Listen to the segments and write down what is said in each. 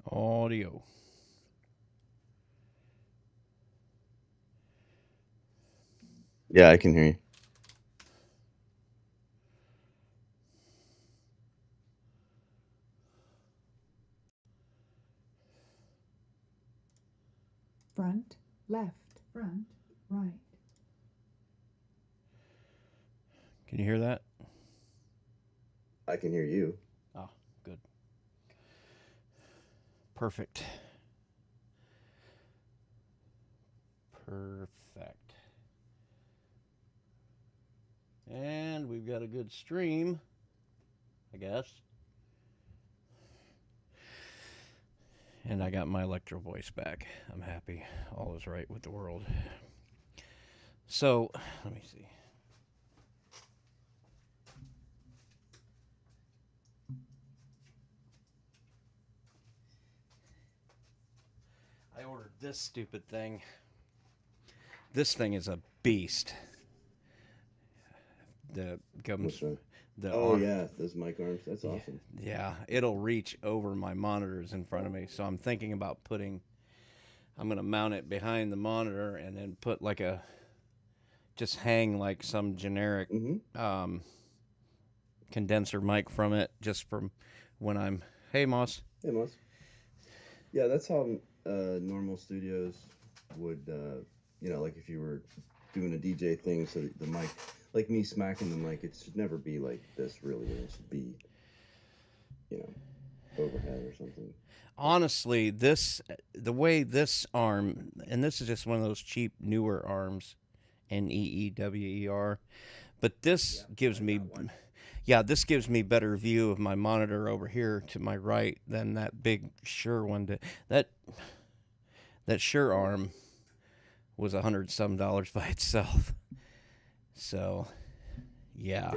Audio. Yeah, I can hear you. Front, left, front, right. Can you hear that? I can hear you. Oh, good. Perfect. Perfect. And we've got a good stream, I guess. And I got my Electro voice back. I'm happy. All is right with the world. So, let me see. I ordered this stupid thing. This thing is a beast. The What's comes that? Oh, yeah, those mic arms. That's awesome. Yeah, it'll reach over my monitors in front of me. So I'm thinking about I'm going to mount it behind the monitor and then put just hang like some generic condenser mic from it, just from when I'm, hey Moss. Hey Moss. Yeah, that's how normal studios would, like if you were doing a DJ thing, so the mic, like me smacking the mic, it should never be like this really. It should be, overhead or something. Honestly, the way this arm, and this is just one of those cheap newer arms, NEEWER, but this gives me, this gives me better view of my monitor over here to my right than that big Shure one did. That Shure arm was $100 some by itself. So, yeah.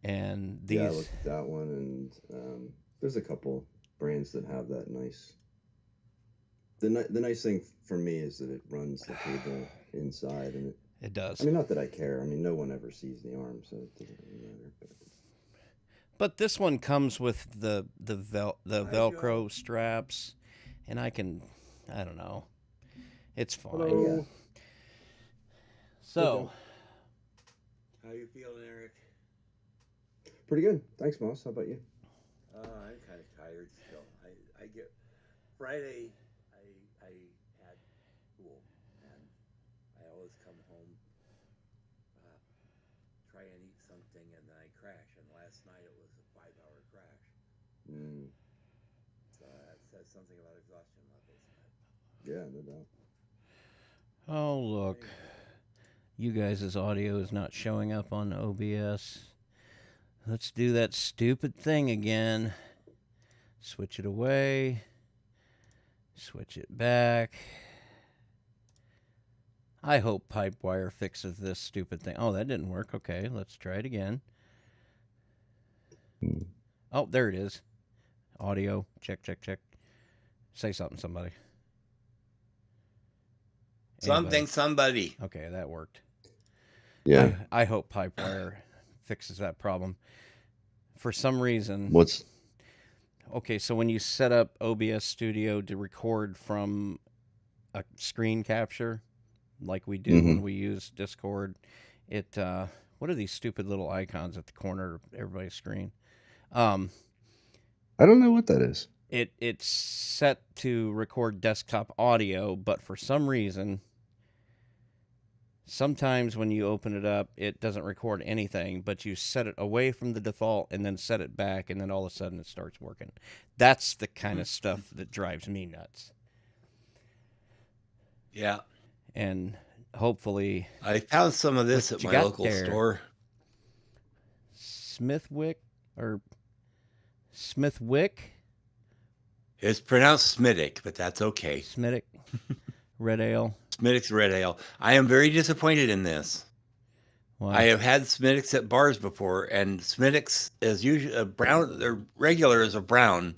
And these. Yeah, I looked at that one, and there's a couple brands that have that nice. The nice thing for me is that it runs the cable inside, and it does. I mean, not that I care. I mean, no one ever sees the arm, so it doesn't really matter. But this one comes with the Velcro straps, and I don't know. It's fine. Hello. Yeah. So, how you feeling, Eric? Pretty good. Thanks, Moss. How about you? I'm kind of tired still. I get Friday. I had school, and I always come home, try and eat something, and then I crash. And last night it was a 5-hour crash. So that says something about exhaustion levels. Yeah, no doubt. Oh look, you guys' audio is not showing up on OBS. Let's do that stupid thing again. Switch it away. Switch it back. I hope Pipewire fixes this stupid thing. Oh, that didn't work. Okay, let's try it again. Oh, there it is. Audio. Check, check, check. Say something, somebody. Somebody. Okay, that worked. Yeah. I hope Pipewire fixes that problem. For some reason. Okay, so when you set up OBS Studio to record from a screen capture, like we do when we use Discord, what are these stupid little icons at the corner of everybody's screen? I don't know what that is. It's set to record desktop audio, but for some reason, sometimes when you open it up, it doesn't record anything, but you set it away from the default and then set it back, and then all of a sudden it starts working. That's the kind of stuff that drives me nuts. Yeah. And hopefully... I found some of this at my local store. Smithwick? It's pronounced Smittick, but that's okay. Smittick. Red ale. Smittick's red ale. I am very disappointed in this. Why? I have had Smittick's at bars before, and Smittick's is usually a brown. Their regular is a brown,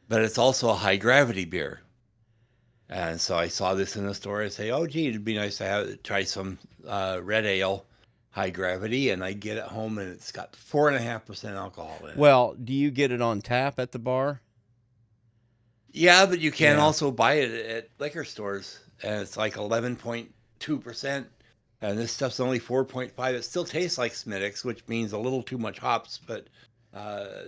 but it's also a high gravity beer. And so I saw this in the store. I say, "Oh, gee, it'd be nice to try some red ale, high gravity." And I get it home, and it's got 4.5% alcohol in it. Well, do you get it on tap at the bar? Yeah, but you can Yeah. also buy it at liquor stores, and it's like 11.2%, and this stuff's only 4.5. It still tastes like Smittix, which means a little too much hops, but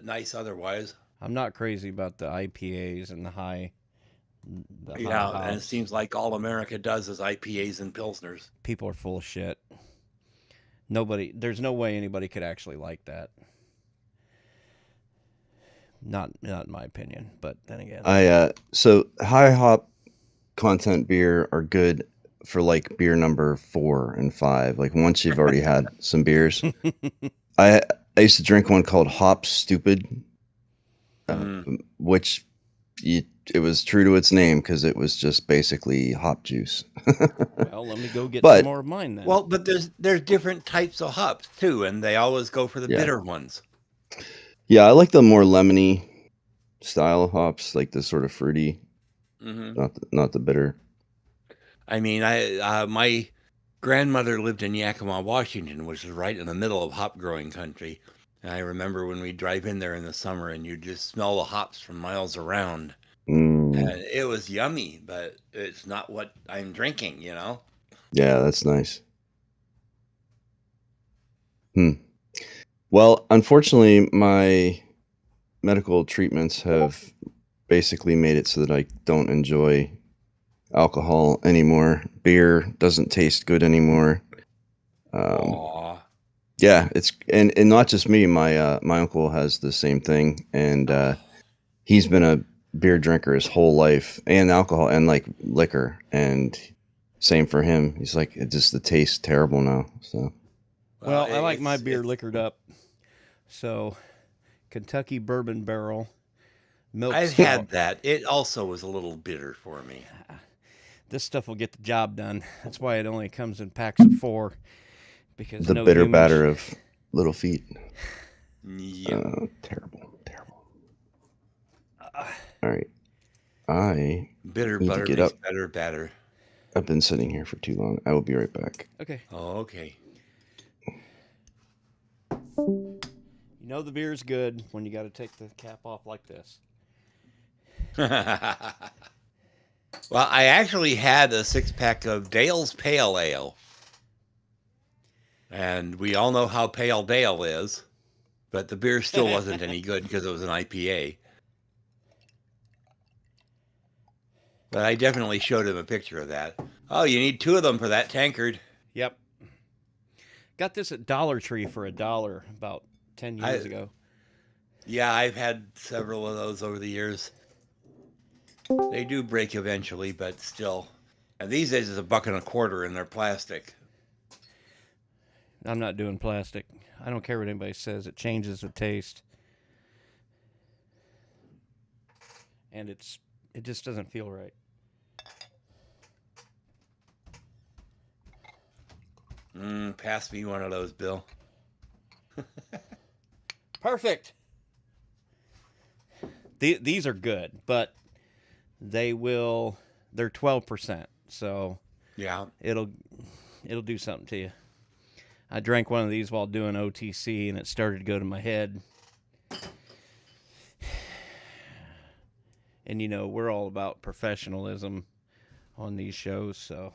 nice otherwise. I'm not crazy about the IPAs and the high Yeah, and it hops. seems like all America does is IPAs and Pilsners. People are full of shit. There's no way anybody could actually like that. Not in my opinion, but then again, So high hop content beer are good for like beer number 4 and 5. Like once you've already had some beers. I used to drink one called Hop Stupid, which it was true to its name because it was just basically hop juice. well, let me go get But- some more of mine then. Well, but there's different types of hops too, and they always go for the Yeah. bitter ones. Yeah, I like the more lemony style of hops, like the sort of fruity, Hmm. not the bitter. I mean, my grandmother lived in Yakima, Washington, which is right in the middle of hop growing country. And I remember when we drive in there in the summer and you just smell the hops from miles around. And it was yummy, but it's not what I'm drinking, you know? Yeah, that's nice. Well, unfortunately, my medical treatments have basically made it so that I don't enjoy alcohol anymore. Beer doesn't taste good anymore. Aw. Yeah, it's and not just me. My uncle has the same thing, and he's been a beer drinker his whole life, and alcohol and like liquor, and same for him. He's like, it just the taste terrible now. So well, I like my it's- beer it's- liquored up. So, Kentucky Bourbon Barrel, milk I've stout. had that. It also was a little bitter for me. This stuff will get the job done. That's why it only comes in packs of 4. Because the no bitter humans- batter of little feet. Yep. Terrible. All right, I Bitter need to butter get makes up. better batter. I've been sitting here for too long. I will be right back. Okay. Oh, okay. You know the beer's good when you got to take the cap off like this. Well, I actually had a 6-pack of Dale's Pale Ale. And we all know how pale Dale is, but the beer still wasn't any good because it was an IPA. But I definitely showed him a picture of that. Oh, you need 2 of them for that tankard. Yep. Got this at Dollar Tree for $1 about 10 years ago. Yeah, I've had several of those over the years. They do break eventually, but still. And these days it's $1.25 and they're plastic. I'm not doing plastic. I don't care what anybody says. It changes the taste. And it just doesn't feel right. Pass me one of those, Bill. Perfect. These are good, but they're 12%. So Yeah. it'll do something to you. I drank one of these while doing OTC, and it started to go to my head. And, we're all about professionalism on these shows, so.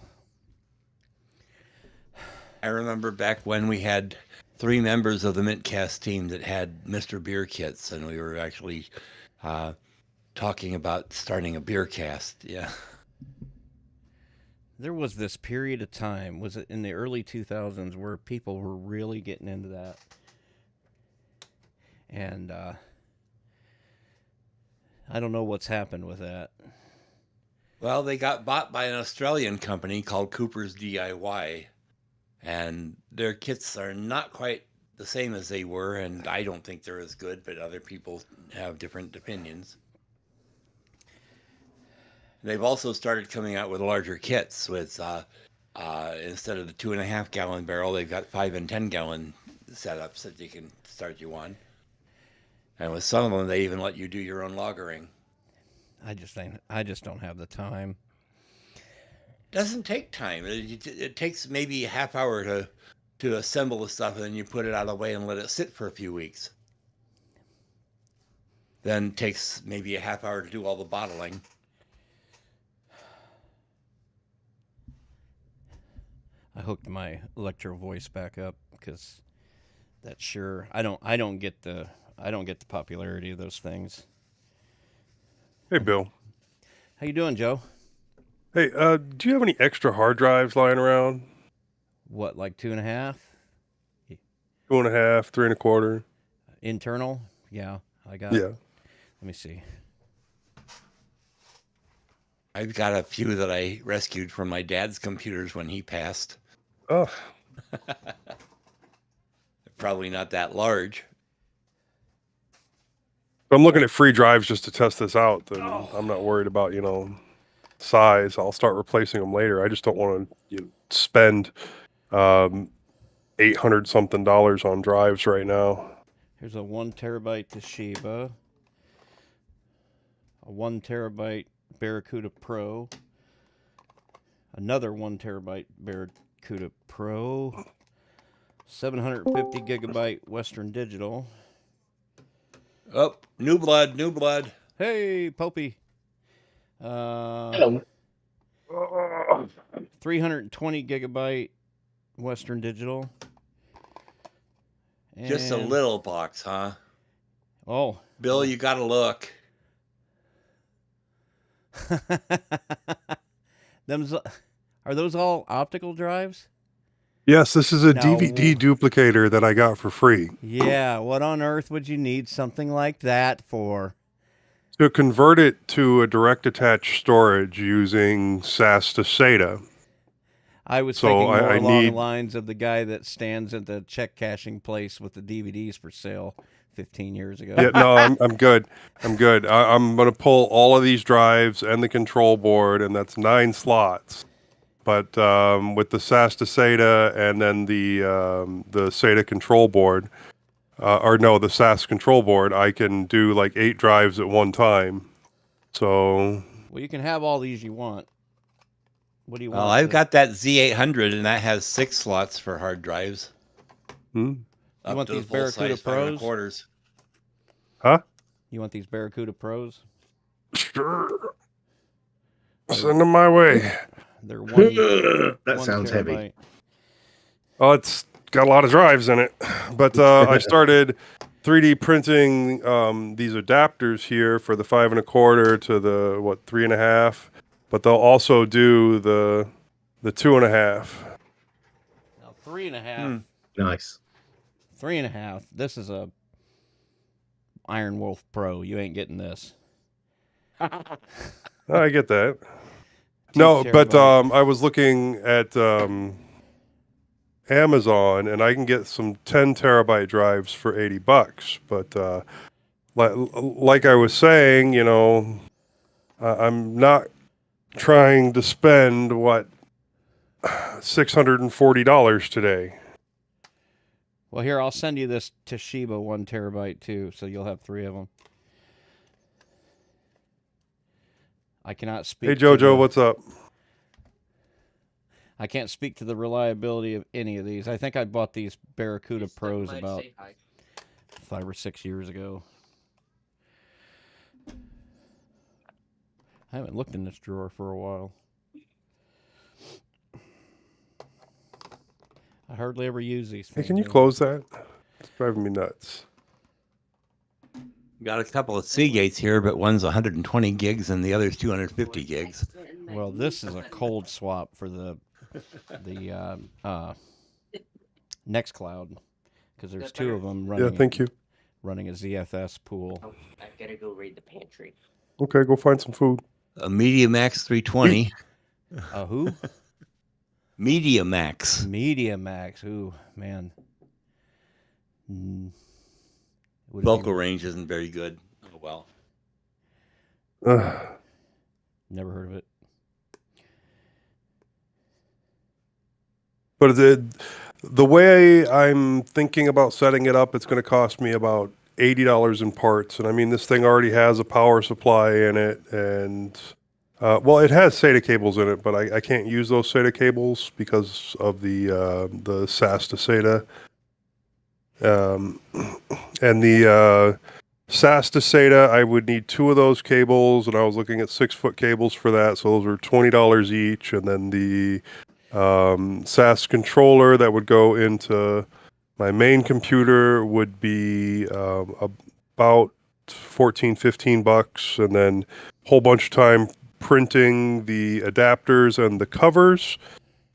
I remember back when we had 3 members of the mintCast team that had Mr. Beer kits, and we were actually talking about starting a beer cast. Yeah. There was this period of time, was it in the early 2000s, where people were really getting into that. And I don't know what's happened with that. Well, they got bought by an Australian company called Cooper's DIY, and their kits are not quite the same as they were, and I don't think they're as good, but other people have different opinions. They've also started coming out with larger kits with instead of the 2.5 gallon barrel, they've got 5 and 10 gallon setups that you can start you on. And with some of them, they even let you do your own lagering. I just don't have the time. Doesn't take time. It takes maybe a half hour to assemble the stuff, and then you put it out of the way and let it sit for a few weeks. then takes maybe a half hour to do all the bottling. I hooked my Electro Voice back up because that's sure I don't get the popularity of those things. Hey, Bill. How you doing, Joe? Hey, do you have any extra hard drives lying around? What, like 2.5? 2.5, 3.25. Internal? Yeah, I got. Yeah. Let me see. I've got a few that I rescued from my dad's computers when he passed. Oh, Probably not that large. I'm looking at free drives just to test this out. And I'm not worried about, size. I'll start replacing them later. I just don't want to spend $800 something on drives right now. Here's a 1 terabyte Toshiba, a 1 terabyte Barracuda Pro, another 1 terabyte Barracuda Pro, 750 gigabyte Western Digital. Oh, new blood. Hey, Popey. Hello. 320 gigabyte Western Digital. Just a And- little box, huh? Oh. Bill, you got to look. Are those all optical drives? Yes, this is a No. DVD duplicator that I got for free. Yeah, what on earth would you need something like that for? To convert it to a direct attach storage using SAS to SATA. I was So thinking more I along need- the lines of the guy that stands at the check cashing place with the DVDs for sale 15 years ago. Yeah, no, I'm good. I'm good. I'm going to pull all of these drives and the control board, and that's 9 slots. But with the SAS to SATA and then the SATA control board, the SAS control board, I can do like 8 drives at one time. So Well, you can have all these you want. What do you want? Well, I've got that Z800, and that has 6 slots for hard drives. You want to the these full-size Barracuda 5 Pros? 1/4. Huh? You want these Barracuda Pros? Sure. Send them my way. They're That 1 sounds terabyte. heavy. Oh, it's got a lot of drives in it. But I started 3D printing these adapters here for the 5 1/4 to the 3.5. But they'll also do the 2.5. Now 3.5. Nice. 3.5. This is a Iron Wolf Pro. You ain't getting this. I get that. No, but terabyte. I was looking at Amazon, and I can get some 10 terabyte drives for $80. But like I was saying, I'm not trying to spend $640 today. Well, here, I'll send you this Toshiba 1 terabyte too, so you'll have 3 of them. I cannot speak. Hey Jojo, what's up? I can't speak to the reliability of any of these. I think I bought these Barracuda Pros about 5 or 6 years ago. I haven't looked in this drawer for a while. I hardly ever use these Hey, things. can you close that? It's driving me nuts. Got a couple of Seagates here, but one's 120 gigs and the other's 250 gigs. Well, this is a cold swap for the Nextcloud, because there's 2 of them running. Yeah, thank you. Running a ZFS pool. I gotta go raid the pantry. Okay, go find some food. A MediaMax 320. Who? MediaMax. MediaMax. Ooh, man. Would it Vocal be- range isn't very good. Oh, well. Never heard of it. But the way I'm thinking about setting it up, it's going to cost me about $80 in parts. And I mean, this thing already has a power supply in it. And, it has SATA cables in it, but I can't use those SATA cables because of the SAS to SATA. And SAS to SATA, I would need 2 of those cables, and I was looking at 6-foot cables for that, so those are $20 each. And then the SAS controller that would go into my main computer would be about $14-15, and then a whole bunch of time printing the adapters and the covers,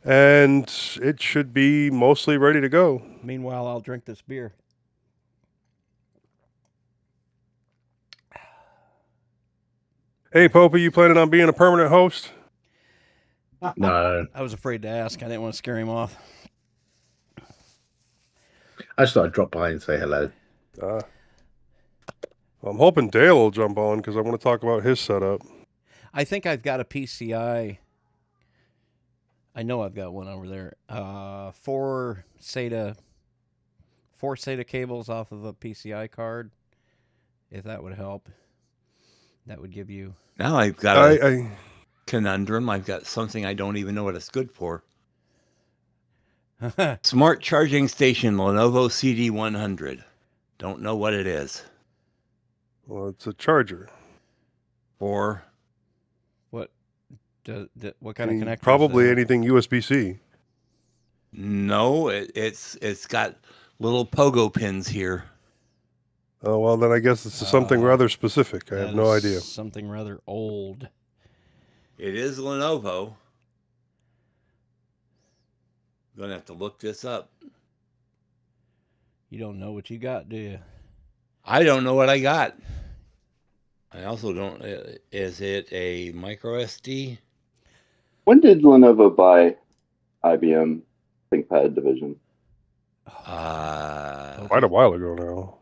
and it should be mostly ready to go. Meanwhile, I'll drink this beer. Hey, Popey, you planning on being a permanent host? No, I was afraid to ask. I didn't want to scare him off. I just thought I'd drop by and say hello. Well, I'm hoping Dale will jump on because I want to talk about his setup. I think I've got a PCI. I know I've got one over there. 4 SATA cables off of a PCI card. If that would help, that would give you. Now I've got a conundrum. I've got something I don't even know what it's good for. Smart charging station, Lenovo CD100. Don't know what it is. Well, it's a charger. Or what kind of connector? Probably anything USB-C. No, it's got little pogo pins here. Oh, well, then I guess it's something rather specific. I have no idea. Something rather old. It is Lenovo. I'm going to have to look this up. You don't know what you got, do you? I don't know what I got. I also don't. Is it a micro SD? When did Lenovo buy IBM ThinkPad division? Quite a while ago now.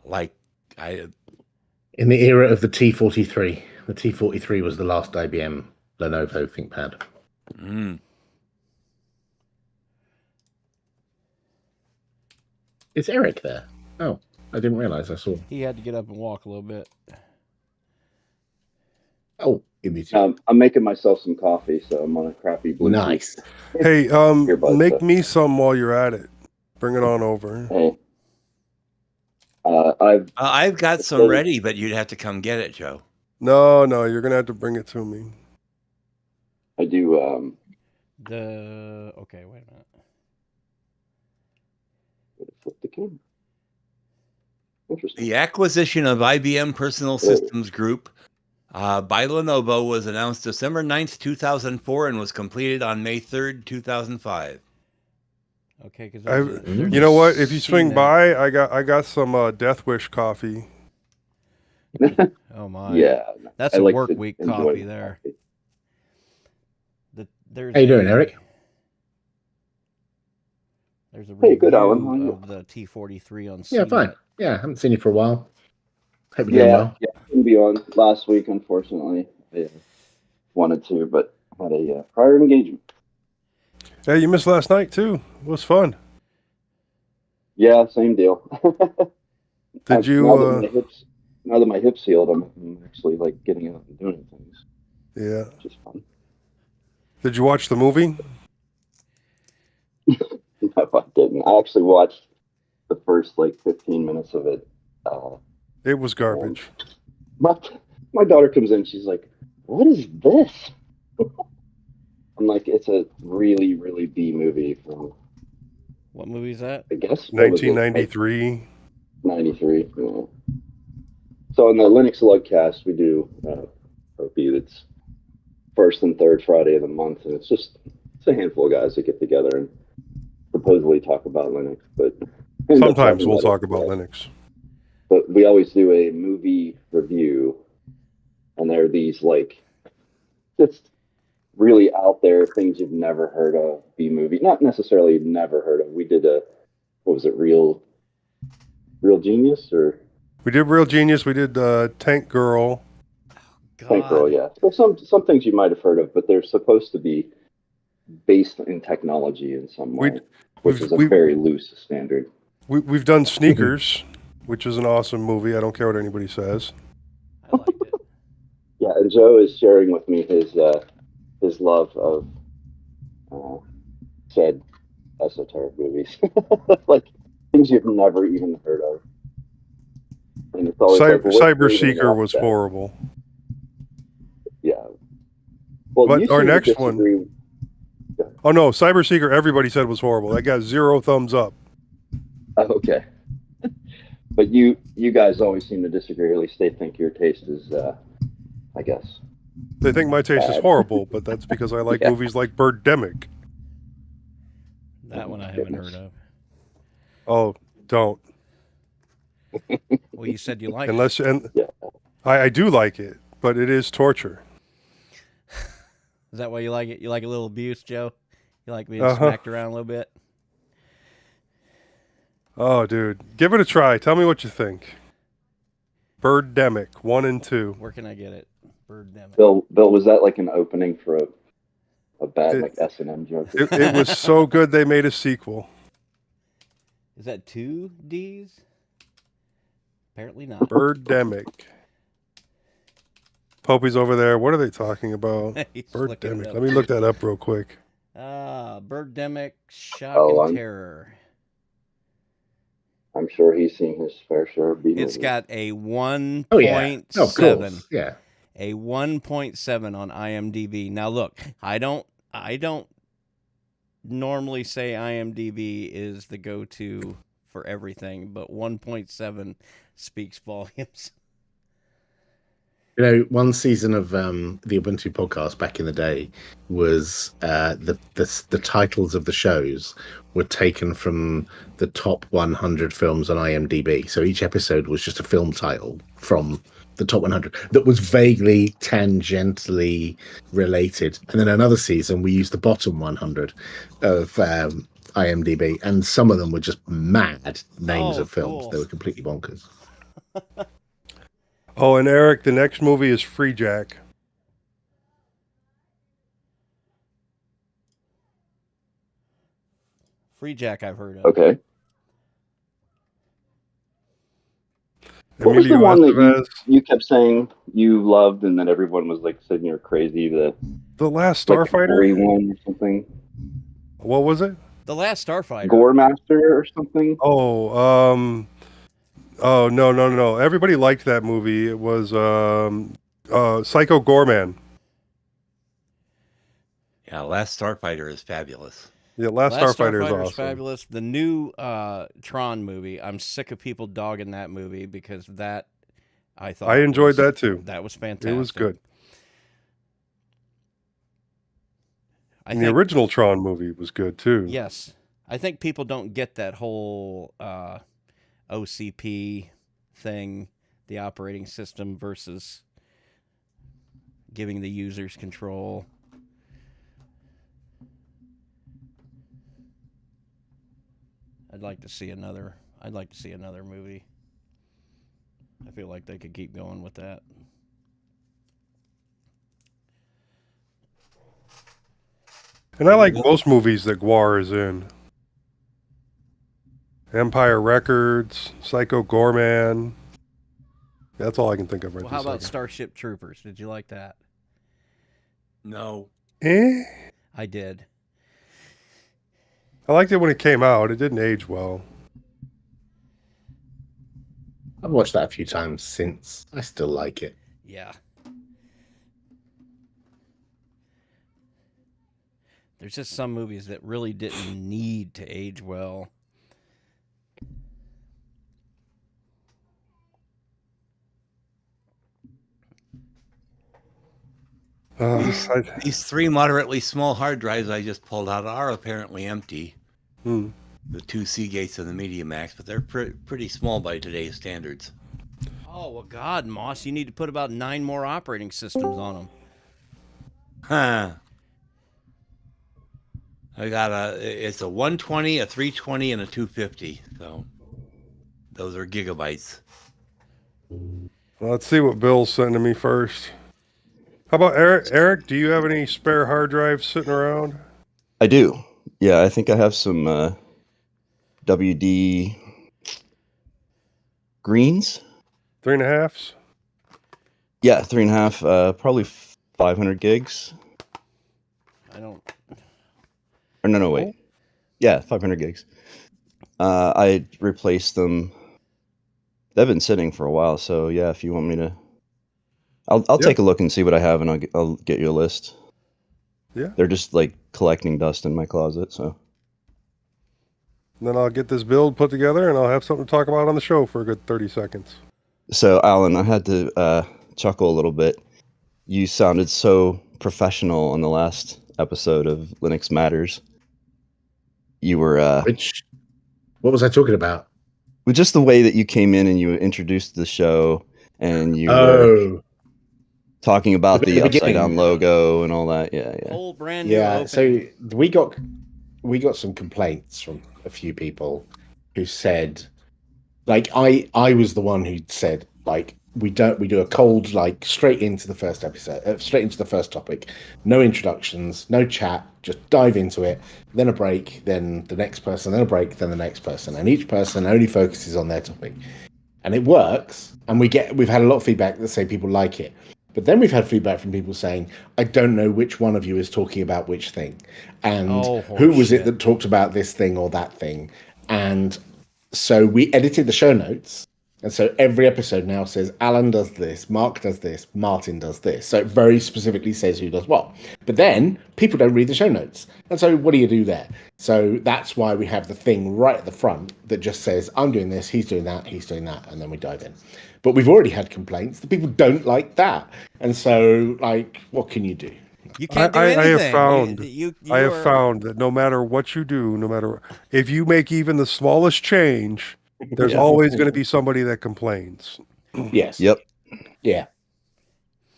In the era of the T43. The T43 was the last IBM Lenovo ThinkPad. Is Eric there? Oh, I didn't realize. I saw. He had to get up and walk a little bit. Oh, I'm making myself some coffee, so I'm on a crappy Bluetooth. Nice. Hey, make me some while you're at it. Bring it on over. Hey. I've got some ready, but you'd have to come get it, Joe. No, you're gonna have to bring it to me. I do. Okay, wait a minute. Flip the camera. Interesting. The acquisition of IBM Personal Systems Group by Lenovo was announced December 9th, 2004, and was completed on May 3rd, 2005. Okay, because you know what? If you swing by, I got some Death Wish coffee. Oh my! Yeah, that's I a like work to week enjoy coffee the there. How you doing, Eric? There's a Hey, good, Alan. How are you? of the T43 on. Yeah, CNET. fine. Yeah, I haven't seen you for a while. Hope you're doing well. Yeah, couldn't be on last week, unfortunately. I wanted to, but had a prior engagement. Hey, you missed last night too. It was fun. Yeah, same deal. Did you? Now that my hips healed, I'm actually like getting out and doing things. Yeah, which is fun. Did you watch the movie? No, I didn't. I actually watched the first 15 minutes of it. It was garbage. My daughter comes in. She's like, "What is this?" I'm like, "It's a really, really B movie from." What movie is that? I guess 1993. 93. Yeah. So in the Linux Lugcast, we do a B that's first and third Friday of the month, and it's a handful of guys that get together and supposedly talk about Linux, but sometimes we'll talk about Linux. But we always do a movie review, and there are these just really out there things you've never heard of. B movie, not necessarily never heard of. We did what was it, Real Genius, or we did Real Genius. We did Tank Girl. Tank Girl, yeah. So some things you might have heard of, but they're supposed to be based in technology in some way, which is a very loose standard. We've done Sneakers, which is an awesome movie. I don't care what anybody says. I liked it. Yeah, and Joe is sharing with me his love of said esoteric movies, like things you've never even heard of. And it's always like, well, what's Cyber great Seeker about was that? horrible. Yeah. Well, But you our seem to next one. disagree. Oh no, Cyber Seeker. Everybody said was horrible. That got 0 thumbs up. Oh, okay. But you guys always seem to disagree. At least they think your taste is, I guess. They think my taste is Bad. horrible, but that's because I like Yeah. movies like Birdemic. That one I haven't heard of. Oh, don't. Well, you said you liked Unless it. and Yeah. I do like it, but it is torture. Is that why you like it? You like a little abuse, Joe? You like being Uh-huh. smacked around a little bit? Oh, dude, give it a try. Tell me what you think. Birdemic 1 and 2. Where can I get it? Birdemic. Bill, was that like an opening for a bad like S&M joke? It was so good they made a sequel. Is that 2 D's? Apparently not. Birdemic. Popey's over there. What are they talking about? He's looking it Birdemic. up. Let me look that up real quick. Birdemic, Shock Oh, and Terror. I'm sure he's seen his fair share of B-movies. It's got a 1.7. Oh yeah, no, of course, yeah. A 1.7 on IMDb. Now look, I don't normally say IMDb is the go-to for everything, but 1.7 speaks volumes. You know, one season of the Ubuntu podcast back in the day was the titles of the shows were taken from the top 100 films on IMDb. So each episode was just a film title from the top 100 that was vaguely tangentially related. And then another season we used the bottom 100 of IMDb, and some of them were just mad names of films. Cool. They were completely bonkers. Oh, and Eric, the next movie is Free Jack. Free Jack I've heard of. Okay. What was the Emilio one that Estevez. you kept saying you loved, and then everyone was like saying you're crazy? The Last like the gory Starfighter? one or something? What was it? The Last Starfighter. Gore Master or something? Oh, no. Everybody liked that movie. It was Psycho Gorman. Yeah, Last Starfighter is fabulous. Yeah, Last Starfighter is awesome. Fabulous. The new Tron movie. I'm sick of people dogging that movie because that I thought I enjoyed that too. That was fantastic. It was good. And the original Tron movie was good too. Yes, I think people don't get that whole OCP thing, the operating system versus giving the users control. I'd like to see another movie. I feel like they could keep going with that. And I like most movies that Guar is in. Empire Records, Psycho Gorman. That's all I can think of right Well, this how about second. Starship Troopers? Did you like that? No. I did. I liked it when it came out. It didn't age well. I've watched that a few times since. I still like it. Yeah. There's just some movies that really didn't need to age well. These 3 moderately small hard drives I just pulled out are apparently empty. Hmm. The 2 Seagates and the Media Max, but they're pretty small by today's standards. Oh, well, God, Moss, you need to put about 9 more operating systems on them. Huh. I got it's a 120, a 320, and a 250. So those are gigabytes. Well, let's see what Bill's sending me first. How about Eric? Eric, do you have any spare hard drives sitting around? I do. Yeah, I think I have some WD greens. 3.5s? Yeah, 3.5. Probably 500 gigs. I don't. Or no, wait. Yeah, 500 gigs. I replaced them they've been sitting for a while. So yeah, if you want me to, I'll Yeah. take a look and see what I have, and I'll get you a list. Yeah. They're just like collecting dust in my closet. So And then I'll get this build put together, and I'll have something to talk about on the show for a good 30 seconds. so Alan, I had to chuckle a little bit. You sounded so professional on the last episode of Linux Matters. You were What was I talking about? with just the way that you came in and you introduced the show, and you were Oh, talking about the the upside beginning. down logo and all that. Yeah. Whole brand new Yeah. open. So we got some complaints from a few people who said, like, I was the one who said, like, we do a cold, like, straight into the first episode, straight into the first topic, no introductions, no chat, just dive into it, then a break, then the next person, then a break, then the next person, and each person only focuses on their topic, and it works. And we've had a lot of feedback that say people like it, but then we've had feedback from people saying, I don't know which one of you is talking about which thing, and who was it that talked about this thing or that thing. And so we edited the show notes, and so every episode now says Alan does this, Mark does this, Martin does this. So it very specifically says who does what. But then people don't read the show notes, and so what do you do there? So that's why we have the thing right at the front that just says, I'm doing this, he's doing that, and then we dive in. But we've already had complaints. The people don't like that, and so, like, what can you do? You can't do I anything. have found You I have are- found that no matter what you do, no matter if you make even the smallest change, there's Yeah. always going to be somebody that complains. Yes. Yep. Yeah.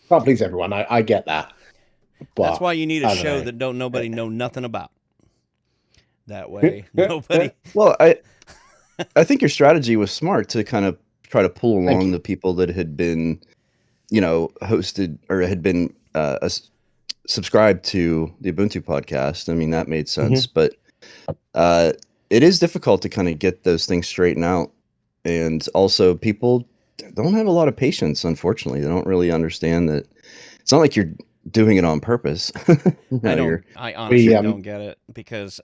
Can't please everyone. I get that. But That's why you need a I don't show know. that nobody know nothing about. That way, nobody. Well, I think your strategy was smart to kind of try to pull Thank along you. the people that had been, hosted or had been subscribed to the Ubuntu podcast. I mean, that made sense, but it is difficult to kind of get those things straightened out. And also, people don't have a lot of patience, unfortunately. They don't really understand that it's not like you're doing it on purpose. I honestly We, don't get it, because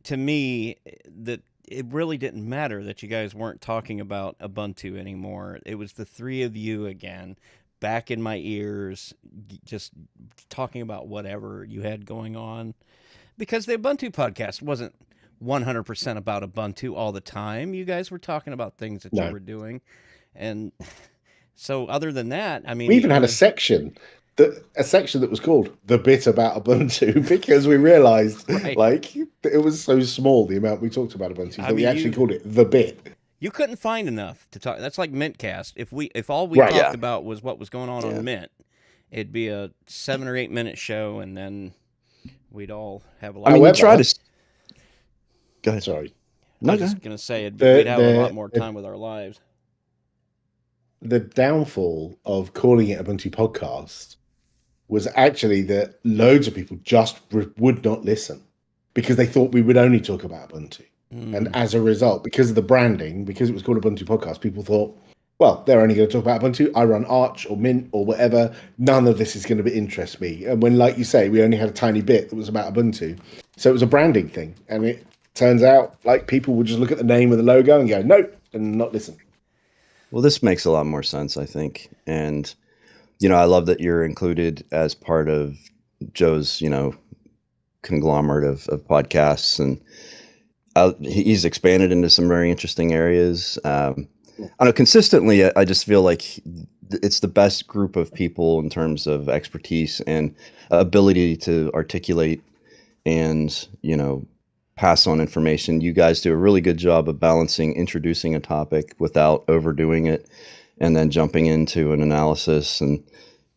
to me, that it really didn't matter that you guys weren't talking about Ubuntu anymore. It was the three of you again, back in my ears, just talking about whatever you had going on. Because the Ubuntu podcast wasn't 100% about Ubuntu all the time. You guys were talking about things that No. you were doing. And so other than that, I mean... We even had a section that was called The Bit About Ubuntu, because we realized, Right. like, it was so small, the amount we talked about Ubuntu, that we mean, actually called it The Bit. You couldn't find enough to talk. That's like mintCast. If all we Right. talked Yeah. about was what was going on Yeah. Mint, it'd be a 7 or 8 minute show, and then we'd all have a lot. I mean, However- you try to. Go ahead. Sorry. I No, was go just ahead. gonna say we'd have a The- lot more time with our lives. The downfall of calling it Ubuntu Podcast was actually that loads of people just would not listen because they thought we would only talk about Ubuntu. And as a result, because of the branding, because it was called Ubuntu Podcast, people thought, well, they're only going to talk about Ubuntu. I run Arch or Mint or whatever. None of this is going to interest me. And when, like you say, we only had a tiny bit that was about Ubuntu. So it was a branding thing. And it turns out, like, people would just look at the name of the logo and go, nope, and not listen. Well, this makes a lot more sense, I think. And, I love that you're included as part of Joe's, conglomerate of podcasts. And he's expanded into some very interesting areas. I don't know, consistently, I just feel like it's the best group of people in terms of expertise and ability to articulate and, pass on information. You guys do a really good job of balancing introducing a topic without overdoing it and then jumping into an analysis, and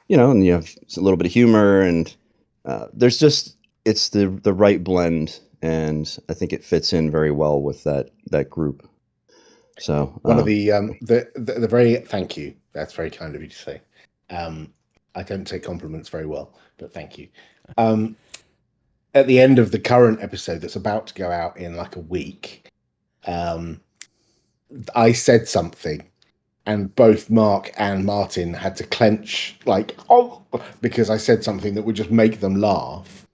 and you have a little bit of humor, and there's just, it's the right blend, and I think it fits in very well with that group. So One of the very, thank you. That's very kind of you to say. I don't take compliments very well, but thank you. At the end of the current episode that's about to go out in like a week, I said something, and both Mark and Martin had to clench, like, oh, because I said something that would just make them laugh,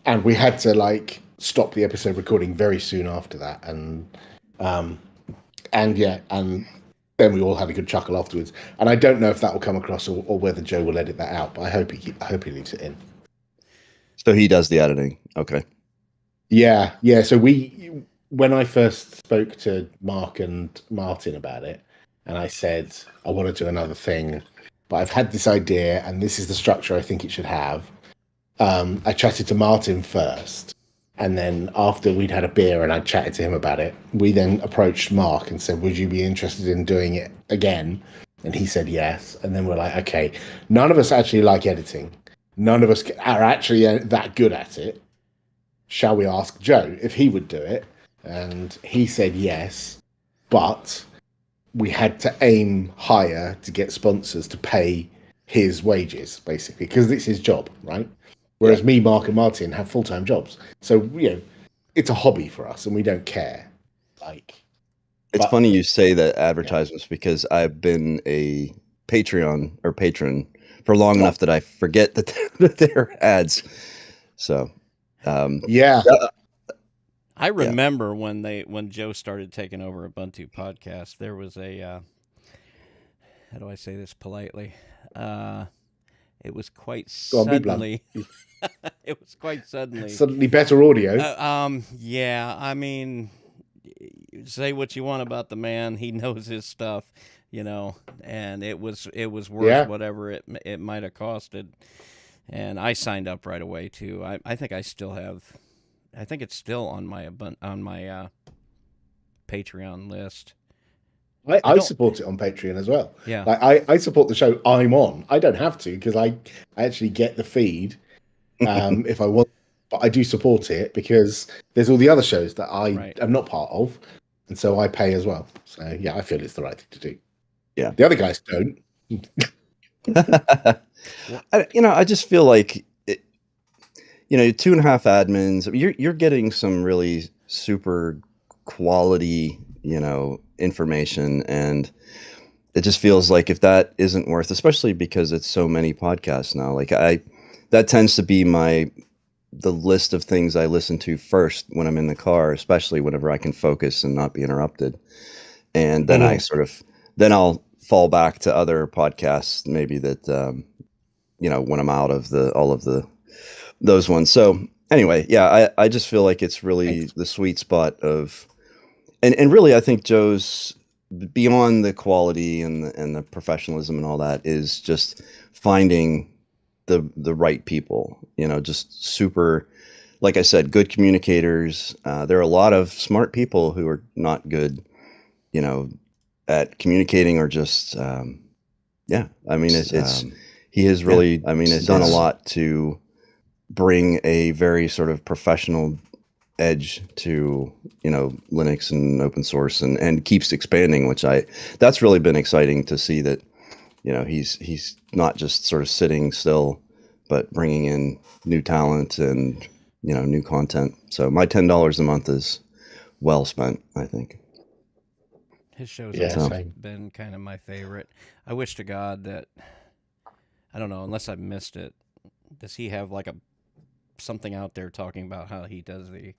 and we had to like stop the episode recording very soon after that, and then we all had a good chuckle afterwards. And I don't know if that will come across or whether Joe will edit that out, but I hope he leaves it in. So he does the editing. Okay. Yeah. So when I first spoke to Mark and Martin about it, and I said I want to do another thing, but I've had this idea, and this is the structure I think it should have. I chatted to Martin first, and then after we'd had a beer and I chatted to him about it, we then approached Mark and said, would you be interested in doing it again? And he said yes. And then we're like, okay, none of us actually like editing. None of us are actually that good at it. Shall we ask Joe if he would do it? And he said yes, but we had to aim higher to get sponsors to pay his wages, basically, because it's his job, right? Whereas me, Mark, and Martin have full-time jobs. So, it's a hobby for us and we don't care. It's funny you say that advertisements because I've been a Patreon or patron for long enough that I forget that they're ads. So, I remember when Joe started taking over Ubuntu podcast, there was a how do I say this politely? It was quite suddenly. It was quite suddenly. Suddenly better audio. Yeah, I mean, say what you want about the man, he knows his stuff, and it was worth whatever it might have costed. And I signed up right away too. I think I still have. I think it's still on my Patreon list. I support it on Patreon as well. Yeah, I support the show I'm on. I don't have to because I actually get the feed if I want, but I do support it because there's all the other shows that I am not part of, and so I pay as well. So yeah, I feel it's the right thing to do. Yeah, the other guys don't. I just feel like 2.5 admins. You're getting some really super quality, information, and it just feels like if that isn't worth, especially because it's so many podcasts now. That tends to be the list of things I listen to first when I'm in the car, especially whenever I can focus and not be interrupted. And then I'll fall back to other podcasts, maybe that, when I'm out of those ones. So anyway, yeah, I just feel like it's really the sweet spot of, and really, I think Joe's beyond the quality and the professionalism and all that is just finding the right people, just super, like I said, good communicators. There are a lot of smart people who are not good, at communicating or just, I mean, it's he has really, done a lot to bring a very sort of professional edge to, Linux and open source and keeps expanding, that's really been exciting to see that, he's not just sort of sitting still, but bringing in new talent and, new content. So my $10 a month is well spent, I think. His shows have been kind of my favorite. I wish to God that, I don't know, unless I missed it, does he have like something out there talking about how he does the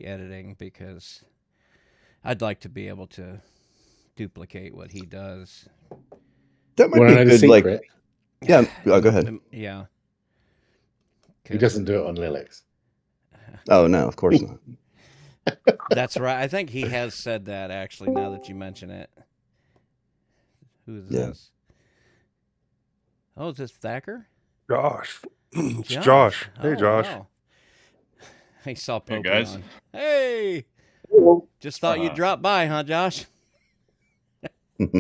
editing? Because I'd like to be able to duplicate what he does. That might be a good secret. Go ahead. Yeah. He doesn't do it on Linux. Oh no, of course not. That's right. I think he has said that actually. Now that you mention it, who's this? Oh, is this Thacker? Josh. It's Josh. Hey, Josh. Wow. I saw Pope guys. on. Hey. Just thought you'd drop by, huh, Josh?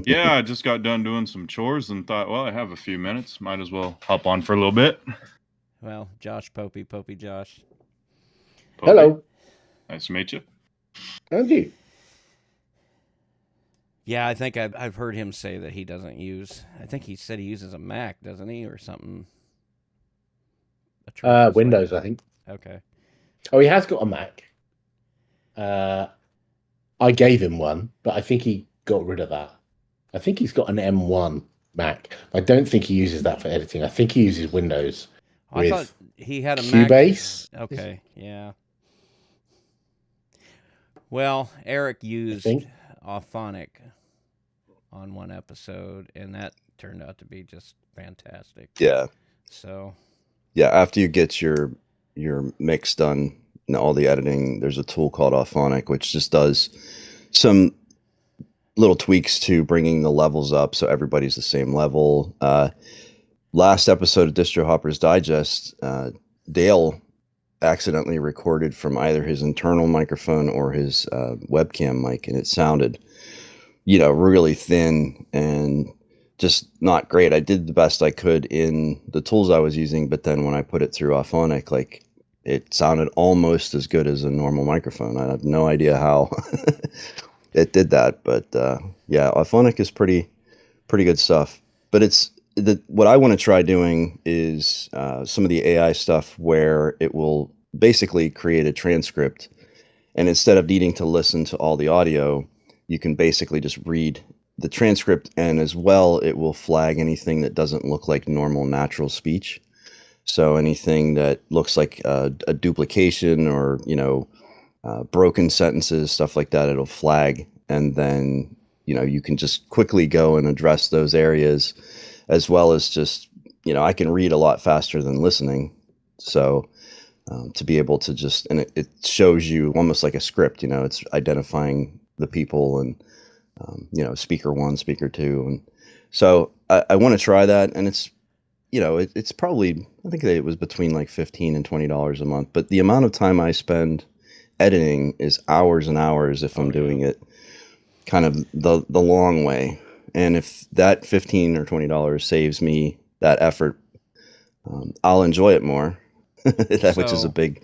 Yeah, I just got done doing some chores and thought, well, I have a few minutes. Might as well hop on for a little bit. Well, Josh Popey Josh. Popey. Hello. Nice to meet you. And you? Yeah, I think I've heard him say that he doesn't use. I think he said he uses a Mac, doesn't he, or something? Windows, I think. Okay. Oh, he has got a Mac. I gave him one, but I think he got rid of that. I think he's got an M1 Mac. I don't think he uses that for editing. I think he uses Windows. I thought he had a Cubase. Mac. Okay, yeah. Well, Eric used Auphonic on one episode, and that turned out to be just fantastic. Yeah. So Yeah, after you get your mix done and all the editing, there's a tool called Auphonic, which just does some little tweaks to bringing the levels up so everybody's the same level. Last episode of Distro Hoppers Digest, Dale accidentally recorded from either his internal microphone or his webcam mic, and it sounded, really thin and just not great. I did the best I could in the tools I was using, but then when I put it through Auphonic, like, it sounded almost as good as a normal microphone. I have no idea how it did that, but yeah, Auphonic is pretty good stuff. But what I want to try doing is some of the AI stuff where it will basically create a transcript, and instead of needing to listen to all the audio, you can basically just read the transcript, and as well, it will flag anything that doesn't look like normal natural speech. So anything that looks like a duplication or, broken sentences, stuff like that, it'll flag. And then, you can just quickly go and address those areas, as well as just, I can read a lot faster than listening. So to be able to just, and it shows you almost like a script, it's identifying the people and, speaker one, speaker two. And so I want to try that. And it's, it's probably, I think it was between like $15 and $20 a month, but the amount of time I spend editing is hours and hours if I'm doing it kind of the long way. And if that $15 or $20 saves me that effort, I'll enjoy it more, which is a big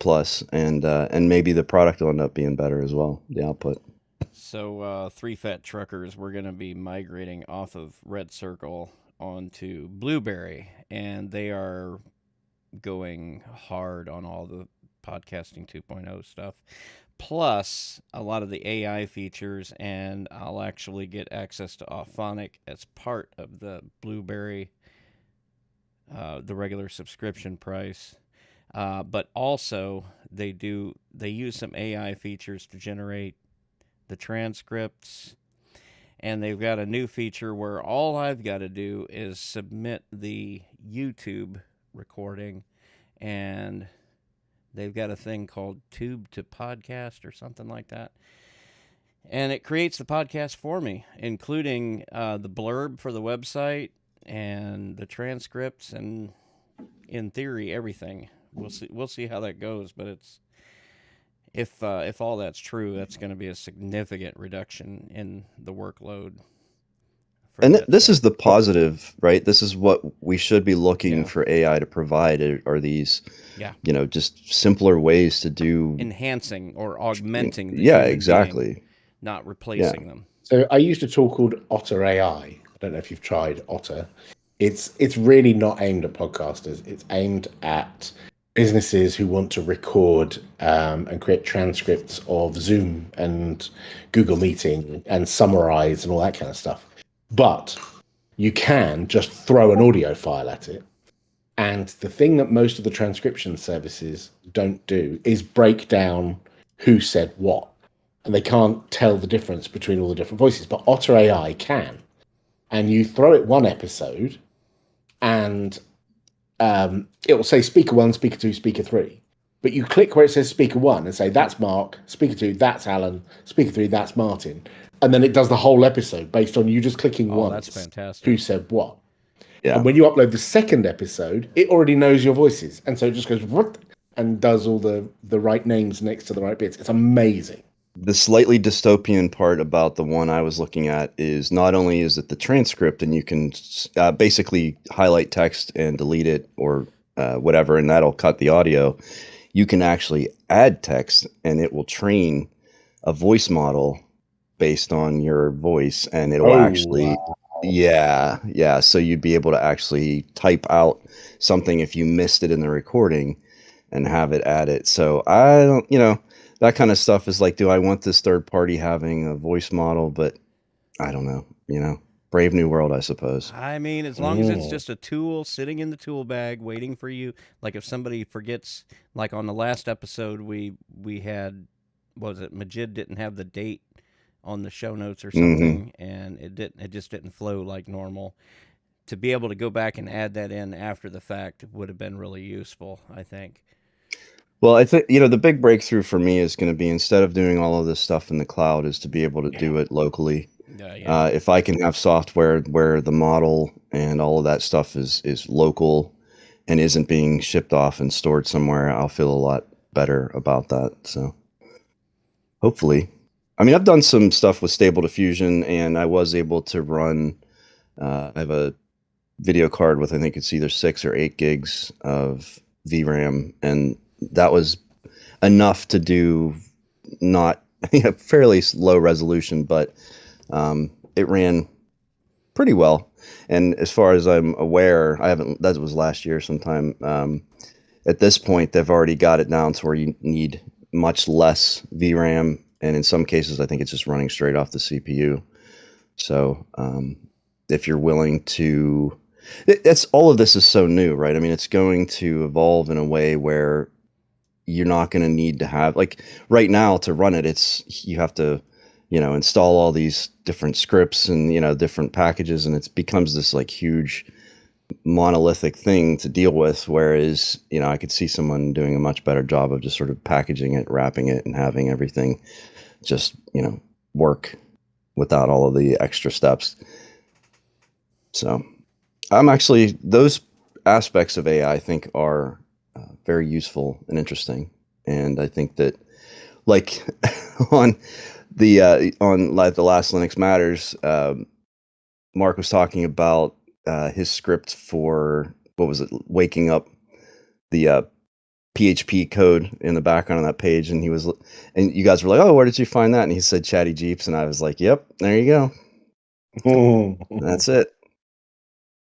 plus. And maybe the product will end up being better as well, the output. So, Three Fat Truckers, we're going to be migrating off of Red Circle onto Blueberry, and they are going hard on all the podcasting 2.0 stuff, plus a lot of the AI features, and I'll actually get access to Auphonic as part of the Blueberry, the regular subscription price. But also, they use some AI features to generate the transcripts, and they've got a new feature where all I've got to do is submit the YouTube recording, and they've got a thing called Tube to Podcast or something like that, and it creates the podcast for me, including the blurb for the website and the transcripts, and in theory everything. We'll see how that goes, but it's if all that's true, that's going to be a significant reduction in the workload. And this is the positive, right? This is what we should be looking for AI to provide, are these, just simpler ways to do enhancing or augmenting the human exactly being, not replacing them. So I used a tool called Otter AI. I don't know if you've tried Otter. It's really not aimed at podcasters. It's aimed at businesses who want to record and create transcripts of Zoom and Google Meeting and summarize and all that kind of stuff. But you can just throw an audio file at it. And the thing that most of the transcription services don't do is break down who said what. And they can't tell the difference between all the different voices. But Otter AI can. And you throw it one episode, and it will say speaker 1, speaker 2, speaker 3. But you click where it says speaker 1 and say, that's Mark, speaker 2, that's Alan, speaker 3, that's Martin. And then it does the whole episode based on you just clicking once. That's fantastic. Who said what. Yeah. And when you upload the second episode, it already knows your voices. And so it just goes, what? And does all the right names next to the right bits. It's amazing. The slightly dystopian part about the one I was looking at is not only is it the transcript, and you can basically highlight text and delete it or whatever, and that'll cut the audio. You can actually add text, and it will train a voice model based on your voice, and it'll yeah. So you'd be able to actually type out something if you missed it in the recording and have it add it. So I don't, that kind of stuff is like, do I want this third party having a voice model? But I don't know, brave new world, I suppose. I mean, as long as it's just a tool sitting in the tool bag waiting for you. Like if somebody forgets, like on the last episode we had, what was it, Majid didn't have the date on the show notes or Mhm. something, and it just didn't flow like normal. To be able to go back and add that in after the fact would have been really useful, I think. Well, I think, the big breakthrough for me is going to be, instead of doing all of this stuff in the cloud, is to be able to do it locally. Yeah. If I can have software where the model and all of that stuff is local and isn't being shipped off and stored somewhere, I'll feel a lot better about that. So hopefully, I mean, I've done some stuff with Stable Diffusion, and I was able to run. I have a video card with, I think it's either 6 or 8 gigs of VRAM, and that was enough to do not fairly low resolution, but it ran pretty well. And as far as I'm aware, that was last year sometime. At this point, they've already got it down to where you need much less VRAM, and in some cases, I think it's just running straight off the CPU. So if you're willing to, that's all of this is so new, right? I mean, it's going to evolve in a way where you're not going to need to have, like, right now to run it, you have to, install all these different scripts and, different packages, and it becomes this like huge monolithic thing to deal with. Whereas, I could see someone doing a much better job of just sort of packaging it, wrapping it, and having everything just, work without all of the extra steps. So those aspects of AI, I think, are very useful and interesting. And I think that, like, on the last Linux Matters, Mark was talking about his script for, what was it, waking up the PHP code in the background of that page, and you guys were like, "Oh, where did you find that?" And he said Chatty Jeeps, and I was like, "Yep, there you go. That's it."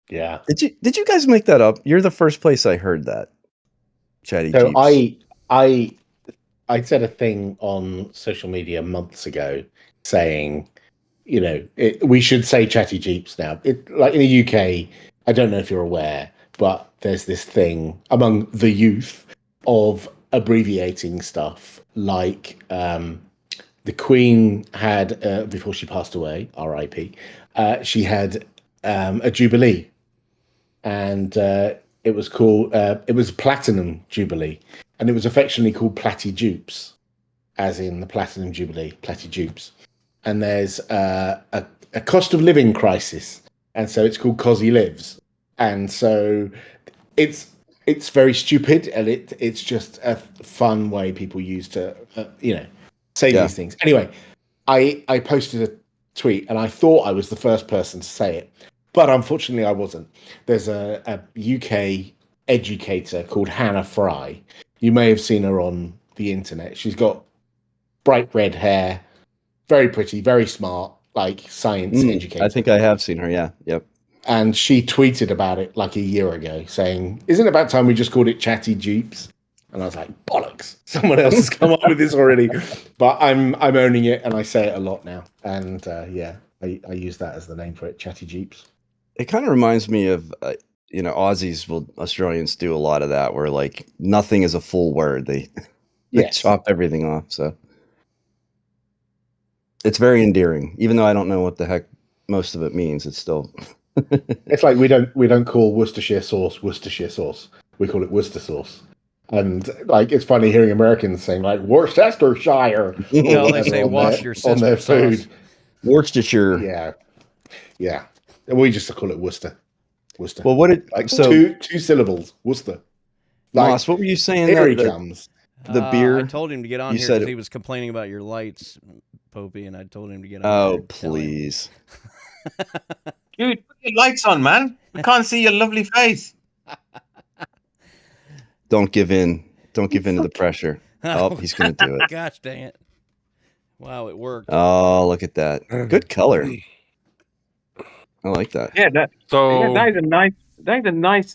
Yeah. Did you guys make that up? You're the first place I heard that. Chatty So Jeeps. I said a thing on social media months ago saying, we should say Chatty Jeeps now. Like in the UK, I don't know if you're aware, but there's this thing among the youth of abbreviating stuff. Like the Queen had, before she passed away, R.I.P., she had a Jubilee. And it was called, it was Platinum Jubilee. And it was affectionately called Platty Jupes, as in the Platinum Jubilee, Platty Jupes. And there's a cost of living crisis, and so it's called Cosy Lives. And so it's very stupid, and it's just a fun way people use to say these things. Anyway, I posted a tweet, and I thought I was the first person to say it, but unfortunately I wasn't. There's a UK educator called Hannah Fry. You may have seen her on the internet. She's got bright red hair, very pretty, very smart, like science educator. I think I have seen her. Yeah. Yep. And she tweeted about it like a year ago, saying, "Isn't it about time we just called it Chatty Jeeps?" And I was like, "Bollocks! Someone else has come up with this already." But I'm owning it, and I say it a lot now. And I use that as the name for it, Chatty Jeeps. It kind of reminds me of Australians do a lot of that, where like nothing is a full word. They chop everything off. So it's very endearing, even though I don't know what the heck most of it means. It's still. It's like we don't call Worcestershire sauce Worcestershire sauce. We call it Worcester sauce. And like it's funny hearing Americans saying like Worcestershire. No, they say wash your on their food. sauce. Worcestershire. Yeah. We just call it Worcester. Well, two syllables, Worcester. Like, Moss, what were you saying? Here he comes. The beer. I told him to get on you here said because he was complaining about your lights, Popey, and I told him to get on. Oh, please. Dude, put your lights on, man. We can't see your lovely face. Don't give in. Don't give in to the pressure. Oh, he's going to do it. Gosh dang it. Wow, it worked. Oh, look at that. Good color. I like that. Yeah, that is a nice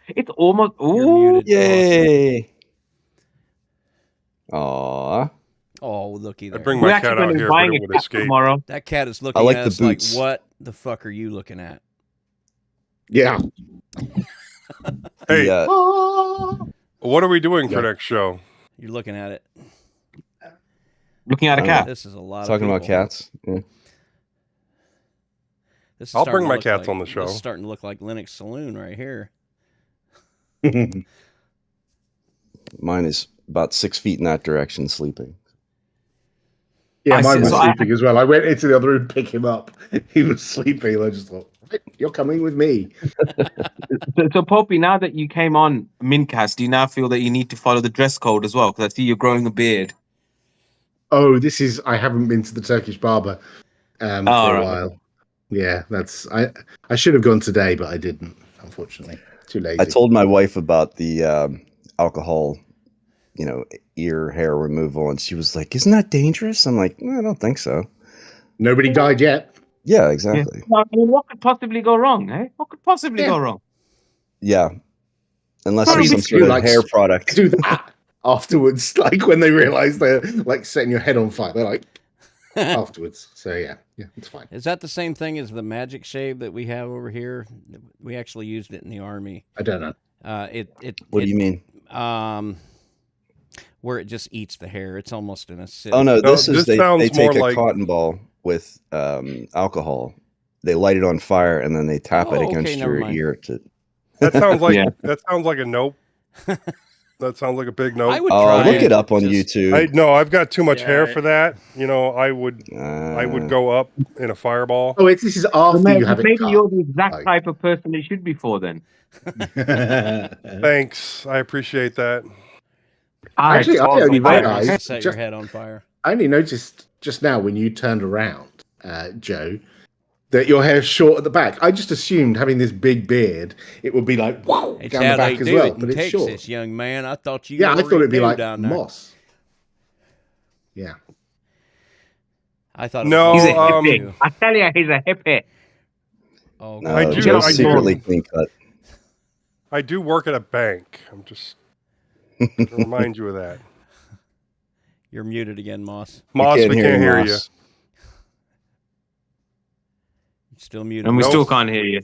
it's almost muted. Yay. Aw. Oh, looky there. I bring my cat out here, but it would escape. Tomorrow. That cat is looking at us like, what the fuck are you looking at? Yeah. Hey, what are we doing for next show? You're looking at it. Looking at a cat. This is a lot. Talking of about people. cats. Yeah. This is I'll starting bring to my look cats like- on the show. This is starting to look like Linux Saloon right here. Mine is about 6 feet in that direction, sleeping. Yeah, I mine see. was So I- sleeping as well. I went into the other room to pick him up. He was sleeping, and I just thought, "Right, you're coming with me." So Poppy, now that you came on mintCast, do you now feel that you need to follow the dress code as well? Because I see you're growing a beard. Oh, I haven't been to the Turkish barber for a right. while. Yeah, I should have gone today, but I didn't, unfortunately. Too lazy. I told my wife about the alcohol, ear hair removal, and she was like, "Isn't that dangerous?" I'm like, "No, I don't think so." Nobody died yet. Yeah, exactly. Yeah. I mean, what could possibly go wrong, eh? What could possibly go wrong? Yeah, unless Probably there's some sort you of like hair product. Do that afterwards, like when they realize they're like setting your head on fire. They're like afterwards. So yeah, it's fine. Is that the same thing as the magic shave that we have over here? We actually used it in the army. I don't know. What do you mean? Where it just eats the hair. It's almost an acidic. Oh no, this they sounds take more a like- cotton ball with alcohol. They light it on fire and then they tap it Oh, against okay, never your mind. ear to. That sounds like Yeah. that sounds like a nope. That sounds like a big nope. I would Oh, try look it up on Just- YouTube. No, I've got too much hair Yeah. for that. I would go up in a fireball. Oh, this is after Maybe, you have it maybe cut. you're the exact Like- type of person it should be for then. Thanks, I appreciate that. Actually, I Alright, only Fire realized just set your just- head on fire. I only noticed just now when you turned around, Joe, that your hair's short at the back. I just assumed having this big beard, it would be like wow, It's down the how back they as do well, it in but it's Texas, short. young man. I thought you. Yeah, I thought already it'd be knew like down there. moss. Yeah. I thought. It No, was He's a all hippie. you. I tell you, he's a hippie. Oh, No, I do- Joe's I do- secretly clean cut. I do work at a bank. I'm just to remind you of that. You're muted again, Moss. Moss, we can't hear you. Moss. You're still muted. And we Nope. still can't hear you.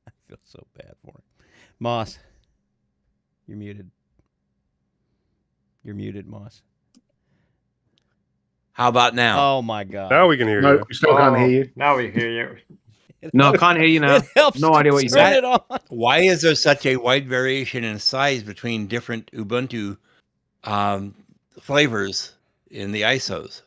I feel so bad for him. Moss, you're muted. You're muted, Moss. How about now? Oh my God. Now we can hear No, you. we still can't hear you. Now we hear you. No, I can't hear you now. It helps No to idea what you turn said. it on. Why is there such a wide variation in size between different Ubuntu flavors in the ISOs?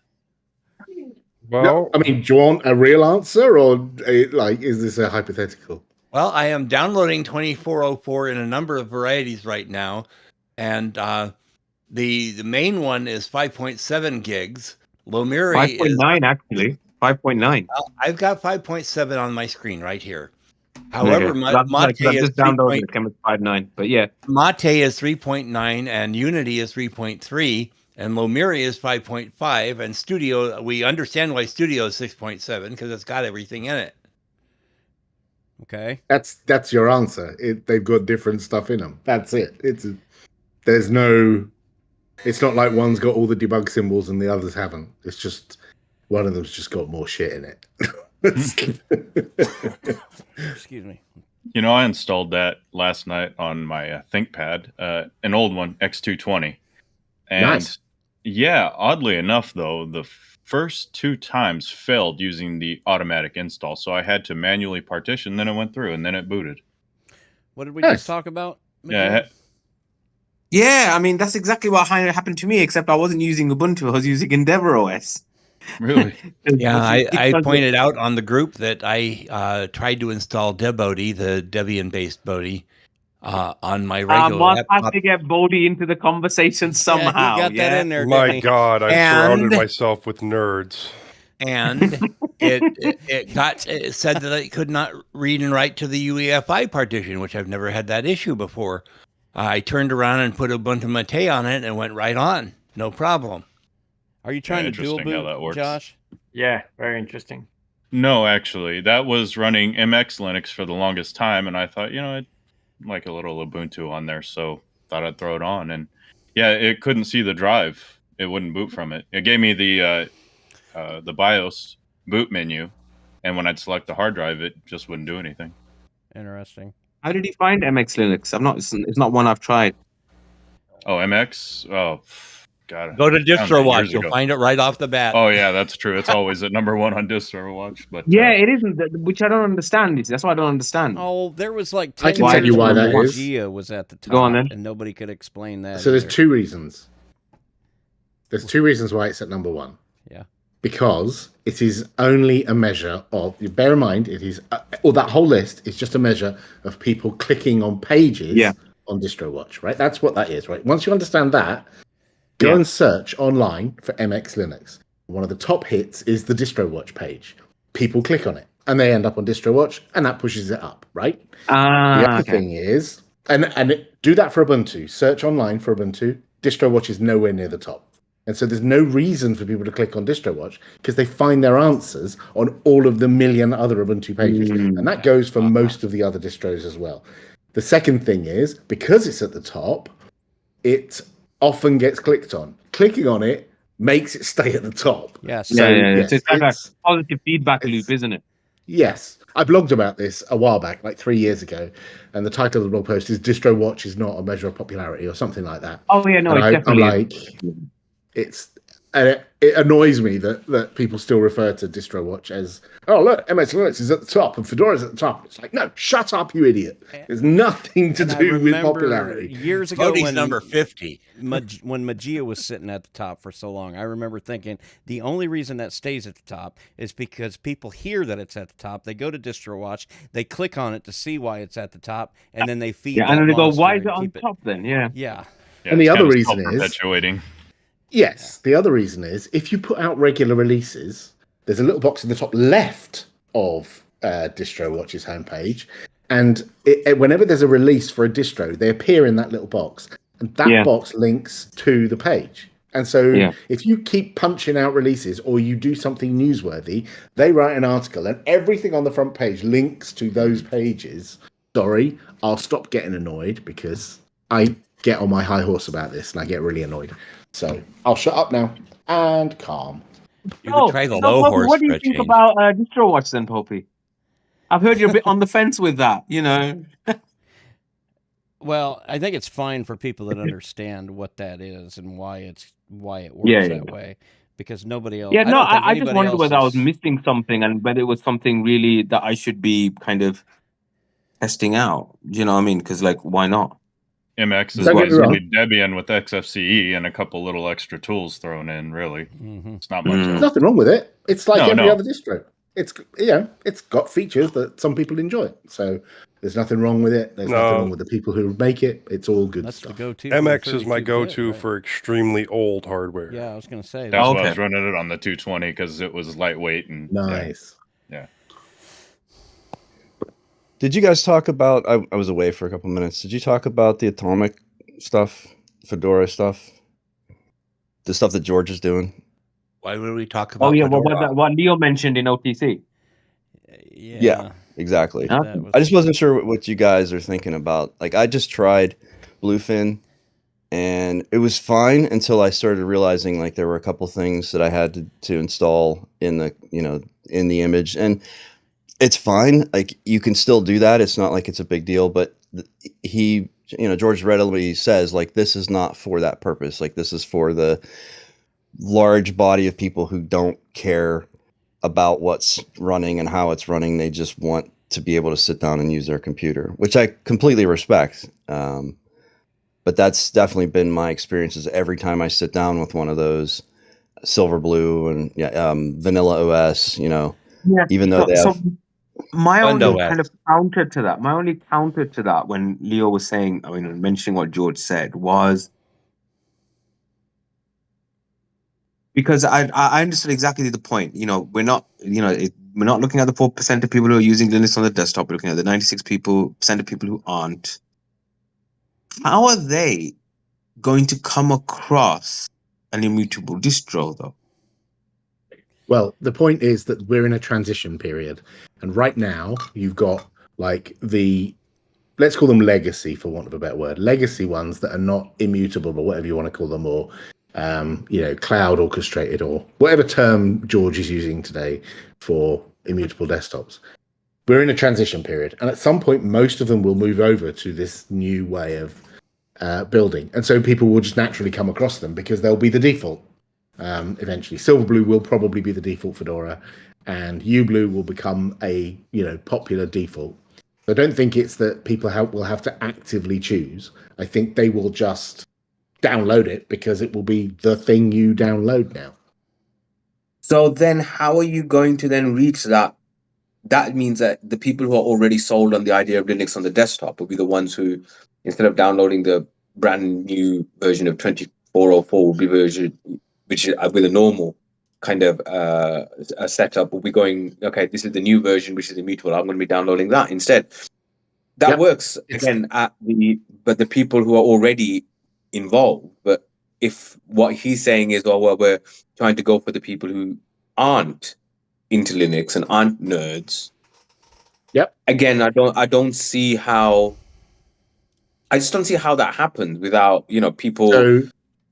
Well, No, I mean, do you want a real answer, or is this a hypothetical? Well, I am downloading 2404 in a number of varieties right now, and the main one is 5.7 gigs. Lomiri is 5.9 actually. 5.9. well, I've got 5.7 on my screen right here. However, Okay. Mate That's is just downloaded it came at 5.9. But yeah. Mate is 3.9 and Unity is 3.3 and Lomiri is 5.5 and Studio, we understand why Studio is 6.7 because it's got everything in it. Okay. That's your answer. They've got different stuff in them. That's it. It's not like one's got all the debug symbols and the others haven't. It's just one of them's just got more shit in it. Excuse me. I installed that last night on my ThinkPad, an old one, X220. And Nice. yeah, oddly enough, though, the first 2 times failed using the automatic install. So I had to manually partition, then it went through, and then it booted. What did we Nice. just talk about? Yeah, Yeah, I mean that's exactly what happened to me, except I wasn't using Ubuntu, I was using Endeavour OS. really. Yeah, I Because pointed out on the group that I tried to install Debody, the Debian-based Bodhi, on my regular Mark has laptop. to get Bodhi into the conversation somehow. Yeah, he got that in there. my didn't he? God, I've And- surrounded myself with nerds. And it said that I could not read and write to the UEFI partition, which I've never had that issue before. I turned around and put Ubuntu Mate on it and it went right on. No problem. Are you trying to dual interesting how boot, that works. Josh? Yeah, very interesting. No, actually, that was running MX Linux for the longest time, and I thought, I'd like a little Ubuntu on there, so thought I'd throw it on. And yeah, it couldn't see the drive; it wouldn't boot from it. It gave me the BIOS boot menu, and when I'd select the hard drive, it just wouldn't do anything. Interesting. How did he find MX Linux? It's not one I've tried. Oh, MX? Oh, God, Go to I found that DistroWatch. years You'll ago. find it right off the bat. Oh yeah, that's true. It's always at #1 on DistroWatch. But Yeah, it isn't. Which I don't understand. You see. That's why I don't understand. Oh, there was like I 10 can Why tell years you why where that is. Magia was at the top, Go on, then. and nobody could explain that. So there's either. 2 reasons. There's 2 reasons why it's at number 1. Yeah. Because it is only a measure of. Bear in mind, it is, or that whole list is just a measure of people clicking on pages on DistroWatch, right? That's what that is, right? Once you understand that, go and search online for MX Linux. One of the top hits is the DistroWatch page. People click on it, and they end up on DistroWatch, and that pushes it up, right? The other thing is, do that for Ubuntu. Search online for Ubuntu. DistroWatch is nowhere near the top. And so there's no reason for people to click on DistroWatch because they find their answers on all of the million other Ubuntu pages. And that goes for most of the other distros as well. The second thing is, because it's at the top, it often gets clicked on. Clicking on it makes it stay at the top. Yes. So, yes, it's like a positive feedback loop, isn't it? Yes. I blogged about this a while back, like 3 years ago, and the title of the blog post is DistroWatch is not a measure of popularity or something like that. Oh, yeah, no, And it definitely I'm like, it annoys me that people still refer to DistroWatch as, oh, look, MS Linux is at the top and Fedora's at the top. It's like, no, shut up, you idiot. There's nothing to do with popularity. Years ago, Voting's when number 50. when Magia was sitting at the top for so long, I remember thinking the only reason that stays at the top is because people hear that it's at the top. They go to DistroWatch, they click on it to see why it's at the top, and then they feed. Yeah, that and then they go, monster why is and it on keep top then? Yeah. Yeah. And the it's other kind of reason is, self-perpetuating. yes, the other reason is if you put out regular releases, there's a little box in the top left of DistroWatch's homepage, and whenever there's a release for a distro, they appear in that little box, and that box links to the page. And so if you keep punching out releases or you do something newsworthy, they write an article, and everything on the front page links to those pages. Sorry, I'll stop getting annoyed because I get on my high horse about this and I get really annoyed. So I'll shut up now and calm. You could try the low Popey, horse. what do you for a think change. about DistroWatch then, Popey? I've heard you're a bit on the fence with that, you know. Well, I think it's fine for people that understand what that is and why it works that way, because nobody else. Yeah, no, don't think I just anybody wondered else whether I was is- missing something and whether it was something really that I should be kind of testing out. Do you know what I mean? Because, like, why not? MX is Don't get me wrong. basically Debian with XFCE and a couple little extra tools thrown in. Really, it's not much. Mm. There's else. nothing wrong with it. It's like No, every no. other distro. It's it's got features that some people enjoy. So there's nothing wrong with it. There's nothing wrong with the people who make it. It's all good That's stuff. the go-to. MX is my go-to for extremely old hardware. Yeah, I was going to say. That's why I was running it on the 220 because it was lightweight and nice. Yeah. Did you guys talk about? I was away for a couple minutes. Did you talk about the Atomic stuff, Fedora stuff, the stuff that George is doing? Why would we talk about? Oh yeah, Fedora? what Leo mentioned in OTC. Yeah, exactly. Huh? I just wasn't sure what you guys are thinking about. Like, I just tried Bluefin, and it was fine until I started realizing like there were a couple things that I had to install in the in the image, and it's fine. Like, you can still do that. It's not like it's a big deal. But George readily says like this is not for that purpose. Like, this is for the large body of people who don't care about what's running and how it's running. They just want to be able to sit down and use their computer, which I completely respect. But that's definitely been my experiences every time I sit down with one of those Silverblue and Vanilla OS, even though they have. My only Windows. kind of counter to that, when Leo was saying, mentioning what George said, was because I understood exactly the point. We're not looking at the 4% of people who are using Linux on the desktop. We're looking at the 96% of people who aren't. How are they going to come across an immutable distro, though? Well, the point is that we're in a transition period, and right now you've got like let's call them legacy, for want of a better word, legacy ones that are not immutable or whatever you want to call them, or cloud orchestrated or whatever term George is using today for immutable desktops. We're in a transition period, and at some point most of them will move over to this new way of building, and so people will just naturally come across them because they'll be the default. Eventually, Silverblue will probably be the default Fedora, and UBlue will become a popular default. I don't think it's that people will have to actively choose. I think they will just download it because it will be the thing you download now. So then how are you going to then reach that? That means that the people who are already sold on the idea of Linux on the desktop will be the ones who, instead of downloading the brand new version of 2404, will be version which is with a normal kind of a setup, will be going, okay, this is the new version, which is immutable. I'm going to be downloading that instead. That works again but the people who are already involved. But if what he's saying is, we're trying to go for the people who aren't into Linux and aren't nerds. Yep. Again, I don't see how. I just don't see how that happens without people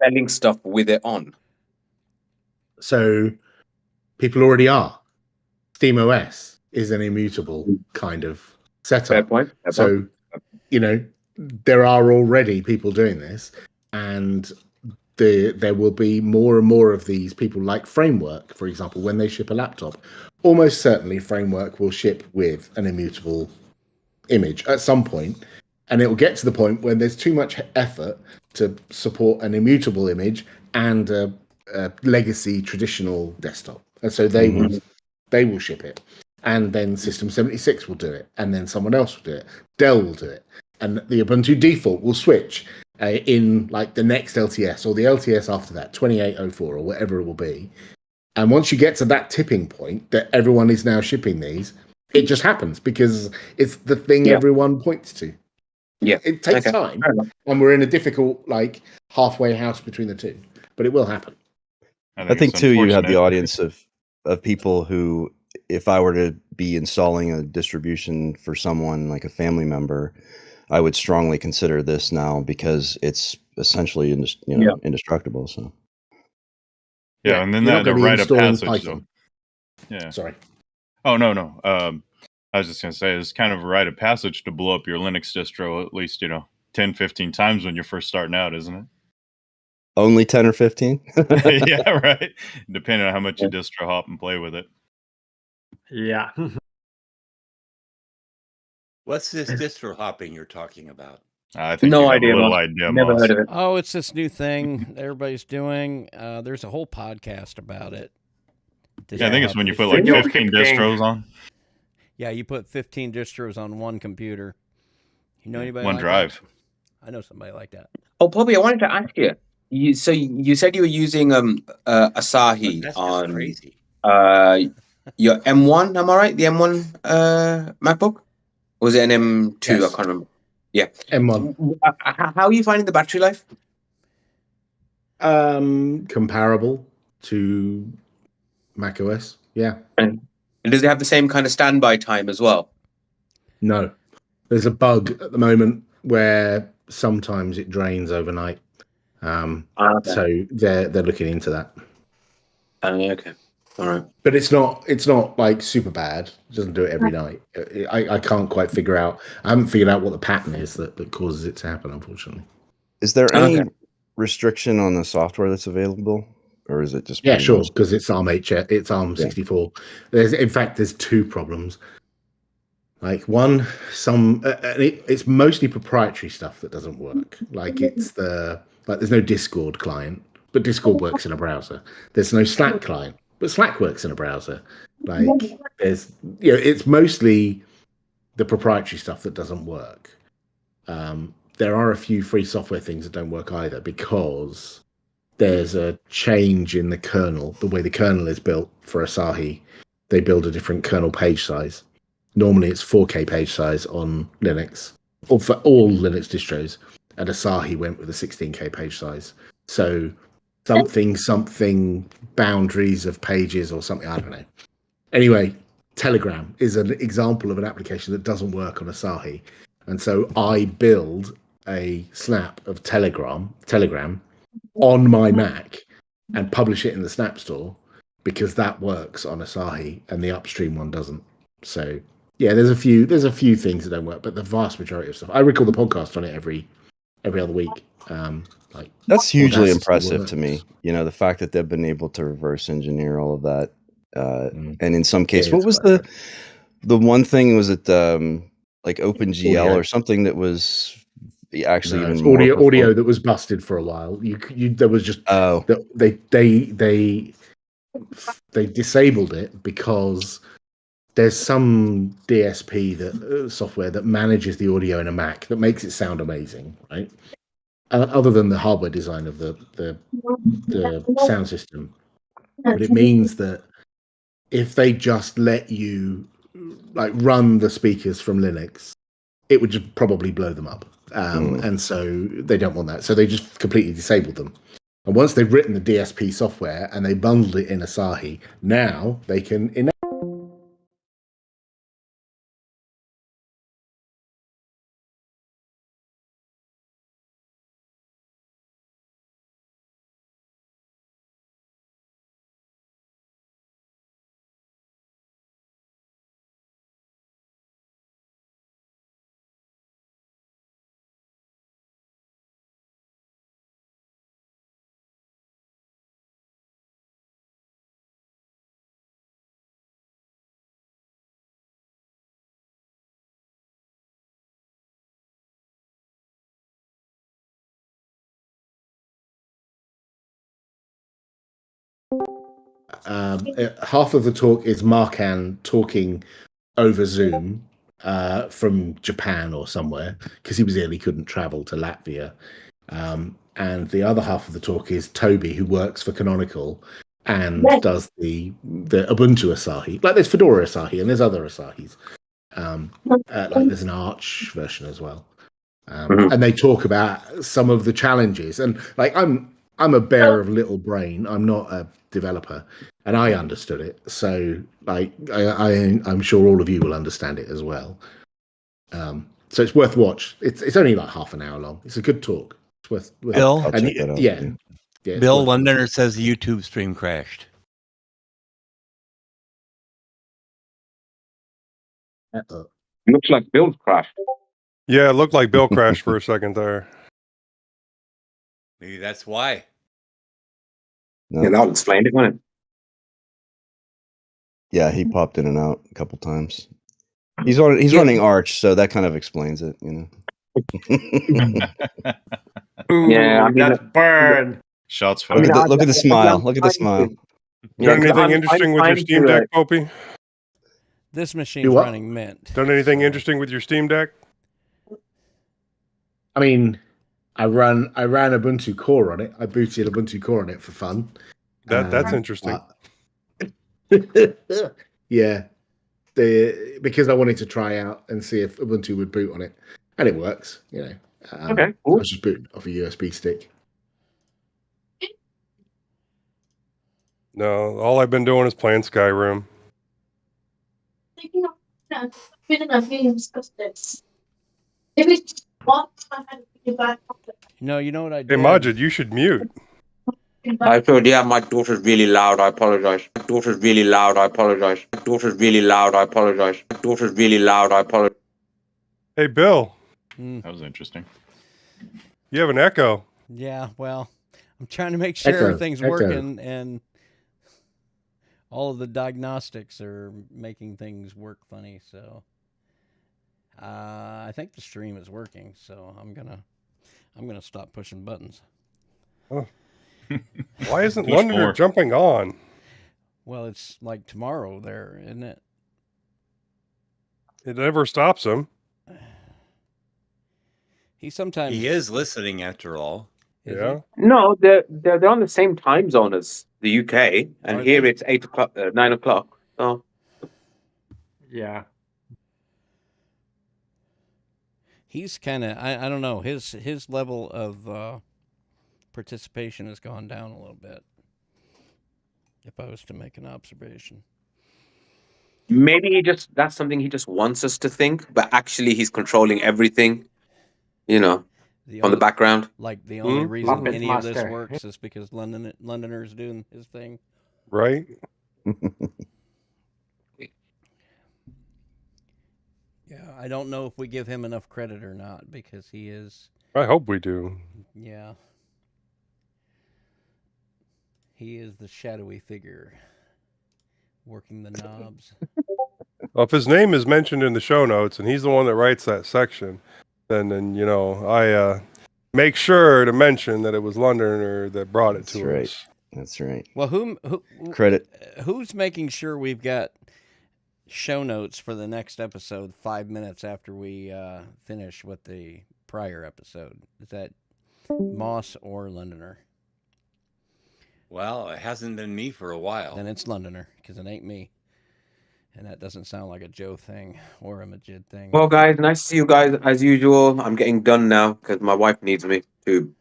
selling stuff with it on. So people already are. SteamOS is an immutable kind of setup. Fair point. So there are already people doing this, and there will be more and more of these people, like Framework, for example. When they ship a laptop, almost certainly Framework will ship with an immutable image at some point, and it will get to the point when there's too much effort to support an immutable image and a legacy traditional desktop, and so they will ship it, and then System 76 will do it, and then someone else will do it. Dell will do it, and the Ubuntu default will switch in like the next LTS or the LTS after that, 2804 or whatever it will be. And once you get to that tipping point that everyone is now shipping these, it just happens because it's the thing everyone points to. Yeah, it takes time, and we're in a difficult halfway house between the two, but it will happen. I think too, you have the audience of people who, if I were to be installing a distribution for someone like a family member, I would strongly consider this now because it's essentially indestructible. So and then the rite of passage though. Yeah. Sorry. Oh no. I was just gonna say it's kind of a rite of passage to blow up your Linux distro at least 10, 15 times when you're first starting out, isn't it? Only 10 or 15? Yeah, right. Depending on how much you distro hop and play with it. Yeah. What's this distro hopping you're talking about? I think no you have idea. a little idea. Never heard of it. Oh, it's this new thing everybody's doing. There's a whole podcast about it. Yeah, I think it's when you put like 15 distros on. Yeah, you put 15 distros on one computer. You know anybody? One like drive. That? I know somebody like that. Oh, Bobby, I wanted to ask you. So you said you were using Asahi on crazy. Your M1. Am I right? The M1 MacBook? Or was it an M2? Yes. I can't remember. Yeah, M1. How are you finding the battery life? Comparable to macOS. Yeah. And does it have the same kind of standby time as well? No. There's a bug at the moment where sometimes it drains overnight. So they're looking into that. Okay. All right. But it's not like super bad. It doesn't do it every night. I can't quite figure out. I haven't figured out what the pattern is that causes it to happen, unfortunately. Is there any restriction on the software that's available, or is it just sure, because it's ARM it's ARM 64. There's two problems. Like one, it's mostly proprietary stuff that doesn't work. Like there's no Discord client, but Discord works in a browser. There's no Slack client, but Slack works in a browser. Like there's it's mostly the proprietary stuff that doesn't work. There are a few free software things that don't work either because there's a change in the kernel. The way the kernel is built for Asahi, they build a different kernel page size. Normally it's 4K page size on Linux, or for all Linux distros, and Asahi went with a 16K page size. So something boundaries of pages or something, I don't know. Anyway, Telegram is an example of an application that doesn't work on Asahi. And so I build a snap of Telegram on my Mac and publish it in the Snap Store because that works on Asahi and the upstream one doesn't. So yeah, there's a few things that don't work, but the vast majority of stuff. I record the podcast on it every every other week. Like That's hugely Audacity impressive works. to me. You know, the fact that they've been able to reverse engineer all of that. Mm. And in some case, It what is was quite the one thing? Was it like OpenGL Audio. or something that was actually No, even it's more audio performant? that was busted for a while. There was just Oh, they disabled it because there's some DSP that software that manages the audio in a Mac that makes it sound amazing, right? Other than the hardware design of the sound system, but it means that if they just let you like run the speakers from Linux, it would just probably blow them up. And so they don't want that. So they just completely disabled them. And once they've written the DSP software and they bundled it in Asahi, now they can half of the talk is Markan talking over Zoom from Japan or somewhere because he was ill, he couldn't travel to Latvia. And the other half of the talk is Toby, who works for Canonical and does the Ubuntu Asahi. Like there's Fedora Asahi and there's other Asahis. Like there's an Arch version as well. And they talk about some of the challenges. And like I'm a bear of little brain. I'm not a developer, and I understood it. So like I'm sure all of you will understand it as well. So it's worth watch. It's only like half an hour long. It's a good talk. It's worth Bill? I'll check that out. yeah. It's Bill worth Londoner says the YouTube stream crashed. watching. Looks like Bill's crashed. Yeah, it looked like Bill crashed for a second there. Maybe that's why. No. Yeah, that'll explain it, won't it? Yeah, he popped in and out a couple times. He's running Arch, so that kind of explains it, you know. Ooh, Yeah, I mean, that's burn. Shots I mean, fired. Look at the smile. I'm Look at the trying smile. to- Done Yeah, 'cause anything I'm interesting with your trying Steam to, Deck, Popey? This machine's Do what? running Mint. Done anything so- interesting with your Steam Deck? I mean, I ran Ubuntu Core on it. I booted Ubuntu Core on it for fun. That's interesting. Yeah, because I wanted to try out and see if Ubuntu would boot on it, and it works. You know, Okay, cool. I was just booting off a USB stick. No, all I've been doing is playing Skyrim. No, you know what I Hey, did? Majid, you should mute. I thought, yeah, my daughter's really loud. I apologize. My daughter's really loud. I apologize. My daughter's really loud. I apologize. My daughter's really loud. I apologize. Hey, Bill, That was interesting. you have an echo. Yeah, well, I'm trying to make sure Echo, everything's echo. working, and all of the diagnostics are making things work funny. So I think the stream is working. So I'm gonna stop pushing buttons. Oh. Why isn't Push Londoner more. jumping on? Well, it's like tomorrow there, isn't it? It never stops him. He sometimes He is listening after all. is Yeah. No, they're on the same time zone as the UK, and Are here they? it's 8 o'clock, 9 o'clock. So Yeah. He's kind of I don't know, his level of participation has gone down a little bit. If I was to make an observation. maybe that's something he just wants us to think, but actually he's controlling everything, you know, on the background. Like the only Hmm? reason Puppet any of this master. works is because Londoner's doing his thing. Right? Yeah, I don't know if we give him enough credit or not because he is I hope we do. Yeah. He is the shadowy figure working the knobs. Well, if his name is mentioned in the show notes and he's the one that writes that section, then I make sure to mention that it was Londoner that brought it That's to right. us. That's right. Well, Credit. who's making sure we've got show notes for the next episode 5 minutes after we finish with the prior episode? Is that Moss or Londoner? Well, it hasn't been me for a while. Then it's Londoner, because it ain't me. And that doesn't sound like a Joe thing or a Majid thing. Well, guys, nice to see you guys as usual. I'm getting done now because my wife needs me to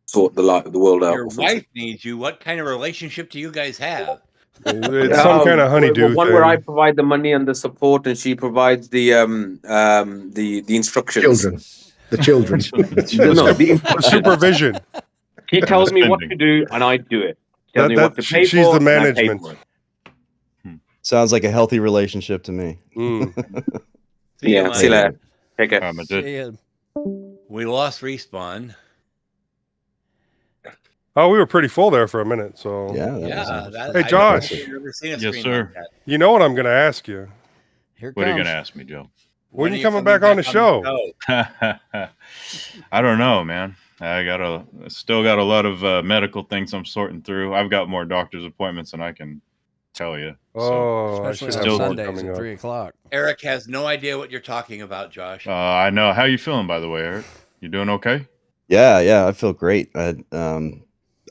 sort the world out. Your wife needs you. What kind of relationship do you guys have? It's some kind of honeydew one thing. where I provide the money and the support, and she provides the instructions. The children. No, the instructions. Supervision. He tells me what to do, and I do it. He tells me what to pay she's for, the and I pay management. for it. Sounds like a healthy relationship to me. See you later. Take care. See ya. We lost Respawn. Oh, we were pretty full there for a minute. So Yeah. Hey, Josh. I've never seen a Yes, screen sir. like that. You know what I'm going to ask you? Here it What are you comes. going to ask me, Joe? When are you coming back on the show? I don't know, man. I still got a lot of medical things I'm sorting through. I've got more doctor's appointments than I can tell you. Oh, I Especially should on have more Sundays coming at up. 3 o'clock. Eric has no idea what you're talking about, Josh. I know. How you feeling, by the way, Eric? You doing okay? Yeah, I feel great.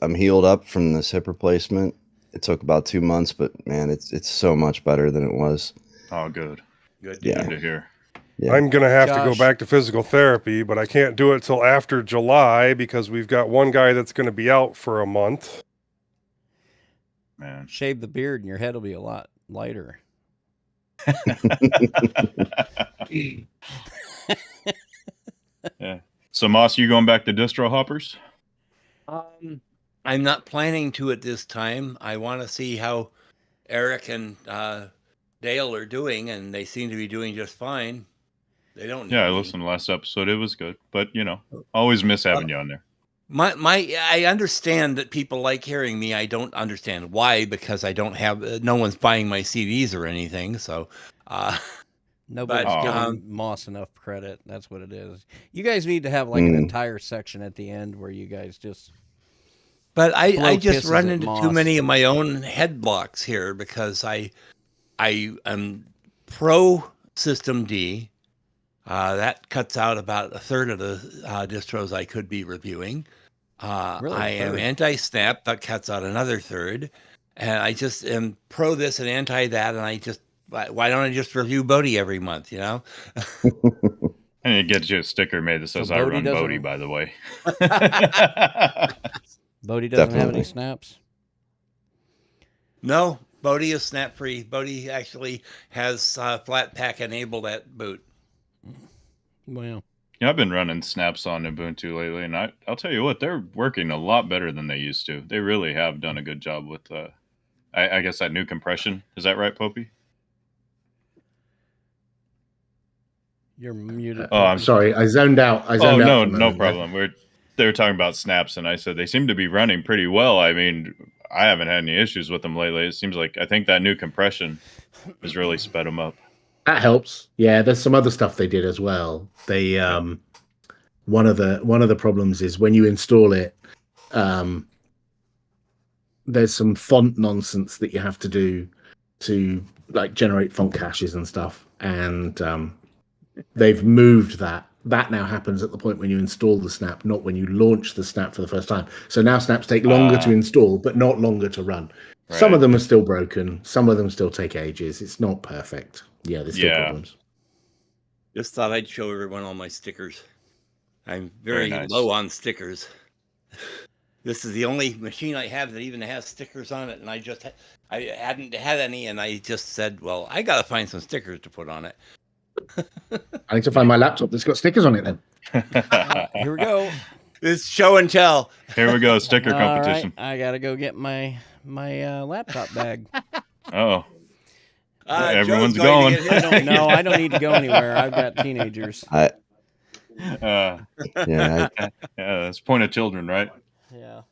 I'm healed up from this hip replacement. It took about 2 months, but man, it's so much better than it was. Oh, good. Good. Yeah. Good to hear. Yeah. I'm going to have to go Josh. back to physical therapy, but I can't do it till after July because we've got one guy that's going to be out for a month. Man. Shave the beard and your head will be a lot lighter. Yeah. So, Moss, you going back to distro hoppers? I'm not planning to at this time. I want to see how Eric and Dale are doing, and they seem to be doing just fine. They don't. Yeah, I need me. listened to the last episode. It was good, but always miss having you on there. I understand that people like hearing me. I don't understand why, because I don't have no one's buying my CDs or anything. So, Nobody's But, giving Moss enough credit. That's what it is. You guys need to have like an entire section at the end where you guys just. but I blow just kisses run at into too Moss. many of my own head blocks here because I am pro System D. That cuts out about a third of the distros I could be reviewing. Really, I a am third? anti-snap. That cuts out another third. And I just am pro this and anti that. And why don't I just review Bodhi every month, And it gets you a sticker made that says, So I Bodhi run doesn't- Bodhi, by the way. Bodhi doesn't have Definitely. any snaps. No, Bodhi is snap-free. Bodhi actually has flat pack enabled at boot. Well, I've been running snaps on Ubuntu lately, and I'll tell you what, they're working a lot better than they used to. They really have done a good job with, I guess, that new compression. Is that right, Popey? you're muted. Oh, I'm Sorry, I zoned out. Oh, for a no moment there. problem. They were talking about snaps, and I said they seem to be running pretty well. I mean, I haven't had any issues with them lately. It seems like I think that new compression has really sped them up. That helps. Yeah, there's some other stuff they did as well. They one of the problems is when you install it, there's some font nonsense that you have to do to like generate font caches and stuff, and they've moved that. That now happens at the point when you install the snap, not when you launch the snap for the first time. So now snaps take longer to install, but not longer to run. Right. Some of them are still broken. Some of them still take ages. It's not perfect. Yeah, there's still problems. Just thought I'd show everyone all my stickers. I'm very Very nice. low on stickers. This is the only machine I have that even has stickers on it, and I hadn't had any, and I just said, well, I got to find some stickers to put on it. I need to find my laptop that's got stickers on it then. Here we go. It's show and tell. Here we go, sticker All right, competition. I gotta go get my laptop bag. Oh, Joe's everyone's going to going. get his. I don't need to go anywhere. I've got teenagers. Yeah, yeah, that's point of children, right? Yeah.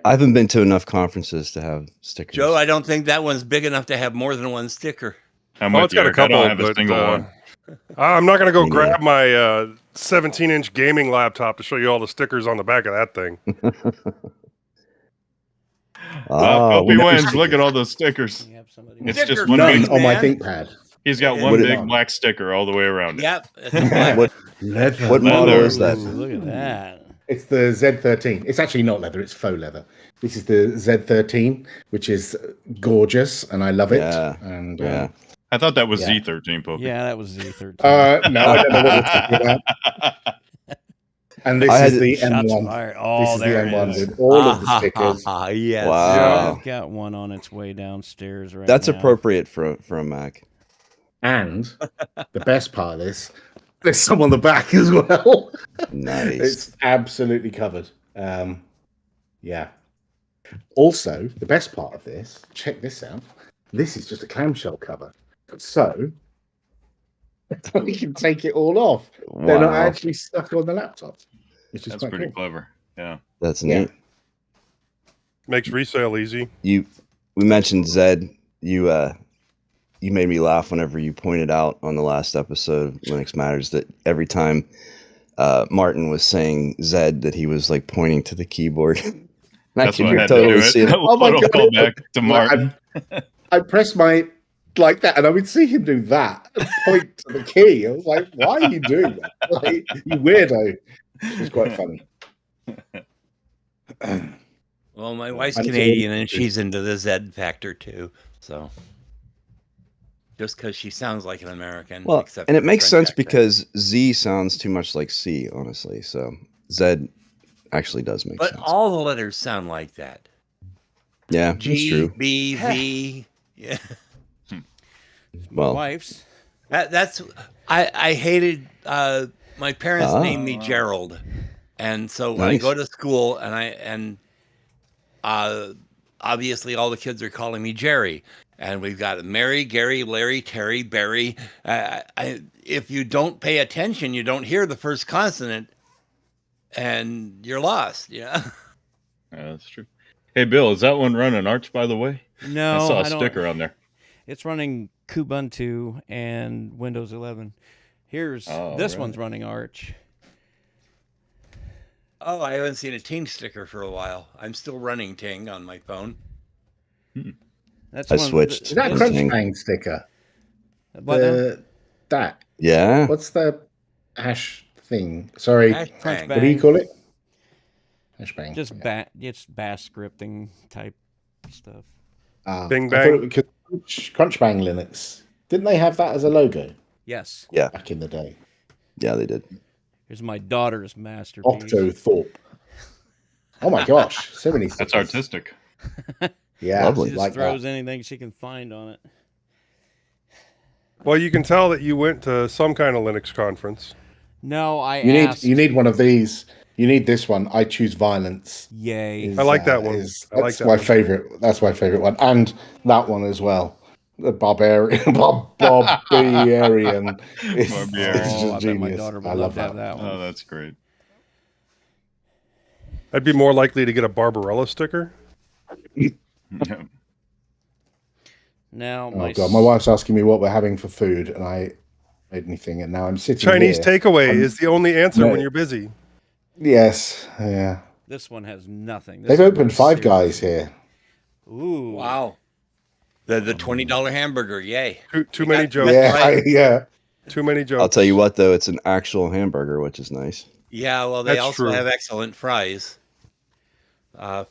I haven't been to enough conferences to have stickers. Joe, I don't think that one's big enough to have more than one sticker. I'm Oh, with it's you, got a Eric. I couple, don't have a but single one. I'm not going to go Me neither. grab my 17-inch gaming laptop to show you all the stickers on the back of that thing. Puppy we wins. mentioned- Look at all those stickers. You have somebody. It's Sticker just one None big. on my man. ThinkPad. He's got What one it- big black sticker all the way around it. Yep. It's a black. What Leather. what model Leather. is that? Look at that. It's the Z13. It's actually not leather, it's faux leather. This is the Z13, which is gorgeous, and I love it. Yeah, And yeah. I thought that was Yeah. Z13, Puppy. Yeah, that was Z13. no, I don't know what we're talking about. And this I had is the Shots M1. fired. This Oh, is the there it M1 is. with all of the stickers. Yes. Wow. I've got one on its way downstairs right That's now. appropriate for a Mac. And the best part of this, there's some on the back as well. Nice. It's absolutely covered. Yeah. Also, the best part of this, check this out. This is just a clamshell cover. So we can take it all off. They're not Wow. actually stuck on the laptop. Which is That's quite pretty cool. clever. Yeah. That's Yeah. neat. Makes resale easy. We mentioned Zed. You made me laugh whenever you pointed out on the last episode of Linux Matters that every time Martin was saying Zed that he was like pointing to the keyboard. And That's what I could had to do. totally It. see it. Oh my Little God. callback to Martin. I pressed my like that, and I would see him do that and point to the key. I was like, "Why are you doing that? Like, you weirdo!" It was quite funny. Well, my wife's And it's Canadian all- and she's into the Z factor too. So just because she sounds like an American. Well, except and for it the makes French sense accent. because Z sounds too much like C, honestly. So Zed actually does make But sense. all the letters sound like that. Yeah, that's G, true. B, V. Yeah. My Well, wife's. That's I hated my parents Ah. named me Gerald. And so when I Nice. go to school and obviously all the kids are calling me Jerry. And we've got Mary, Gary, Larry, Terry, Barry. If you don't pay attention, you don't hear the first consonant and you're lost. Yeah. Yeah, that's true. Hey, Bill, is that one running Arch, by the way? No, I saw a don't- sticker on there. It's running Kubuntu and Windows 11. Here's Oh, this right. one's running Arch. Oh, I haven't seen a Ting sticker for a while. I'm still running Ting on my phone. That's I one- switched. Is that a This Crunch thing. Bang sticker? What now? That. Yeah. What's the hash thing? Sorry. Hashtag. Crunch What do you Bang. call it? Hash bang. Just Yeah. it's bash scripting type stuff. Ah, Bing I thought bang. it was Crunch Bang Linux. Didn't they have that as a logo Yes. back in the day? Yeah, they did. Here's my daughter's masterpiece. Octothorpe. Oh my gosh, so many. That's stickers. artistic. Yeah, Lovely. She just like throws that. anything she can find on it. Well, you can tell that you went to some kind of Linux conference. No, I You asked. need one of these. You need this one. I choose violence. Yay. is, I like that one. I like That's that my one. favorite. That's my favorite one, and that one as well. The barbarian, barbarian. It's, Barbarian. it's Oh, just I bet my genius. daughter would I love love to have that. that one. Oh, that's great. I'd be more likely to get a Barbarella sticker. Now Oh god, my wife's asking me what we're having for food, and I made anything, and now I'm sitting Chinese here. takeaway is the only answer no. when you're busy. Yes, yeah. This one has nothing. This They've is opened more Five Guys serious. here. Ooh. Wow. The $20 hamburger. Yay. Too many jokes. Yeah, right. yeah. Too many jokes. I'll tell you what, though, it's an actual hamburger, which is nice. Yeah, well, they That's also true. have excellent fries.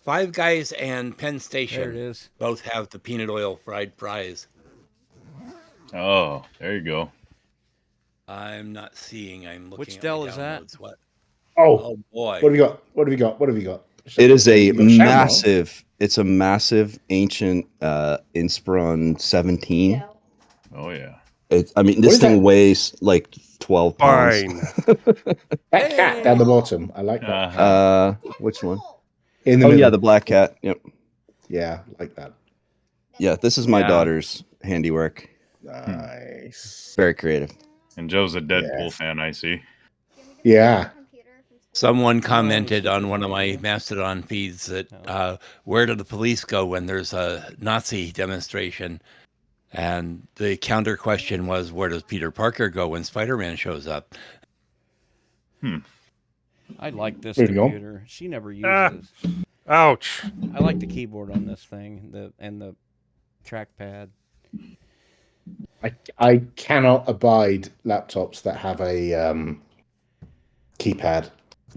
Five Guys and Penn Station There it is. both have the peanut oil fried fries. Oh, there you go. I'm not seeing. I'm looking. Which at Dell my is that? downloads. What? Oh, Oh boy. what have you got? What have you got? What have you got? It is a You got Shamrock? massive. It's a massive ancient Inspiron 17. Oh, yeah. I mean, What this is thing that? weighs like 12 pounds. Fine. That cat down the bottom. I like that. Uh-huh. Which one? In the Oh middle. yeah, the black cat. Yep. Yeah, like that. Yeah, this is my Yeah. daughter's handiwork. Nice. Very creative. And Joe's a Deadpool Yeah. fan, I see. Yeah. Someone commented on one of my Mastodon feeds that where do the police go when there's a Nazi demonstration? And the counter question was, where does Peter Parker go when Spider-Man shows up? I like this Moving on. computer. She never uses. Ouch. I like the keyboard on this thing, and the trackpad. I cannot abide laptops that have a keypad.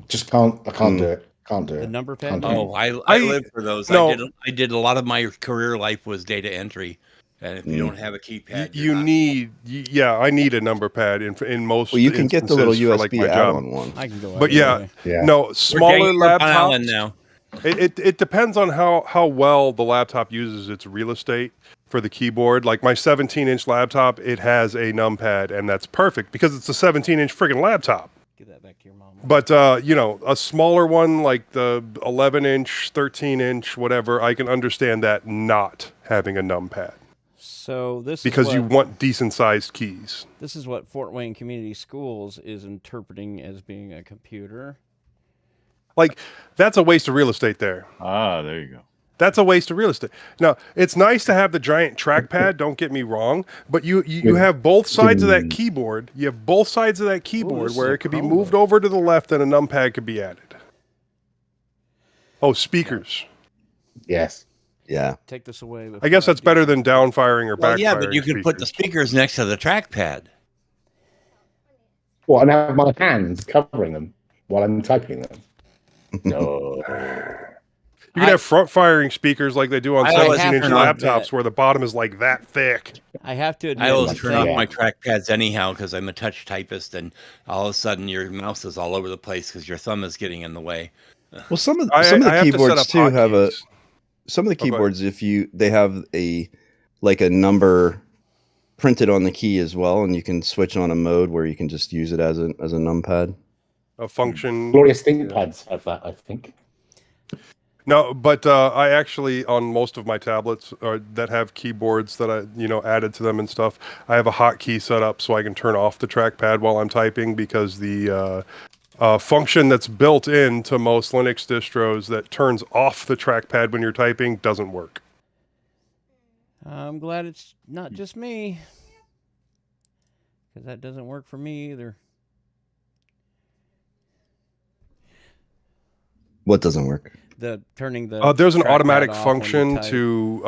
Just can't. I can't do it. Can't do it. The number pad. Oh, I live for those. No. I did a lot of my career life was data entry, and if you don't have a keypad, I need a number pad in most. Well, you can get the little instances for, like, USB my add-on job. one. I can go. But either yeah, way. no, smaller laptops. Now. It depends on how well the laptop uses its real estate for the keyboard. Like my 17-inch laptop, it has a numpad, and that's perfect because it's a 17-inch friggin' laptop. Give that back to your mom. But a smaller one like the 11-inch, 13-inch, whatever, I can understand that not having a numpad. So this because is you want decent-sized keys. This is what Fort Wayne Community Schools is interpreting as being a computer. Like, that's a waste of real estate there. Ah, there you go. That's a waste of real estate. Now, it's nice to have the giant trackpad, don't get me wrong, but you have both sides of that keyboard. You have both sides of that keyboard where it could be moved over to the left and a numpad could be added. Oh, speakers. Yes. Yeah. Take this away. I guess that's better than downfiring or backfiring. Yeah, but you can put the speakers next to the trackpad. Well, and have my hands covering them while I'm typing them. No. You can have front-firing speakers like they do on 17-inch laptops where the bottom is like that thick. I have to admit, I always turn off my trackpads anyhow because I'm a touch typist, and all of a sudden your mouse is all over the place because your thumb is getting in the way. Well, some of the keyboards too have a. Some of the keyboards, they have a number printed on the key as well, and you can switch on a mode where you can just use it as a numpad. A function. Glorious ThinkPads have that, I think. No, but I actually, on most of my tablets that have keyboards that I added to them and stuff, I have a hotkey set up so I can turn off the trackpad while I'm typing because the function that's built into most Linux distros that turns off the trackpad when you're typing doesn't work. I'm glad it's not just me, because that doesn't work for me either. What doesn't work? Turning the there's an automatic off function to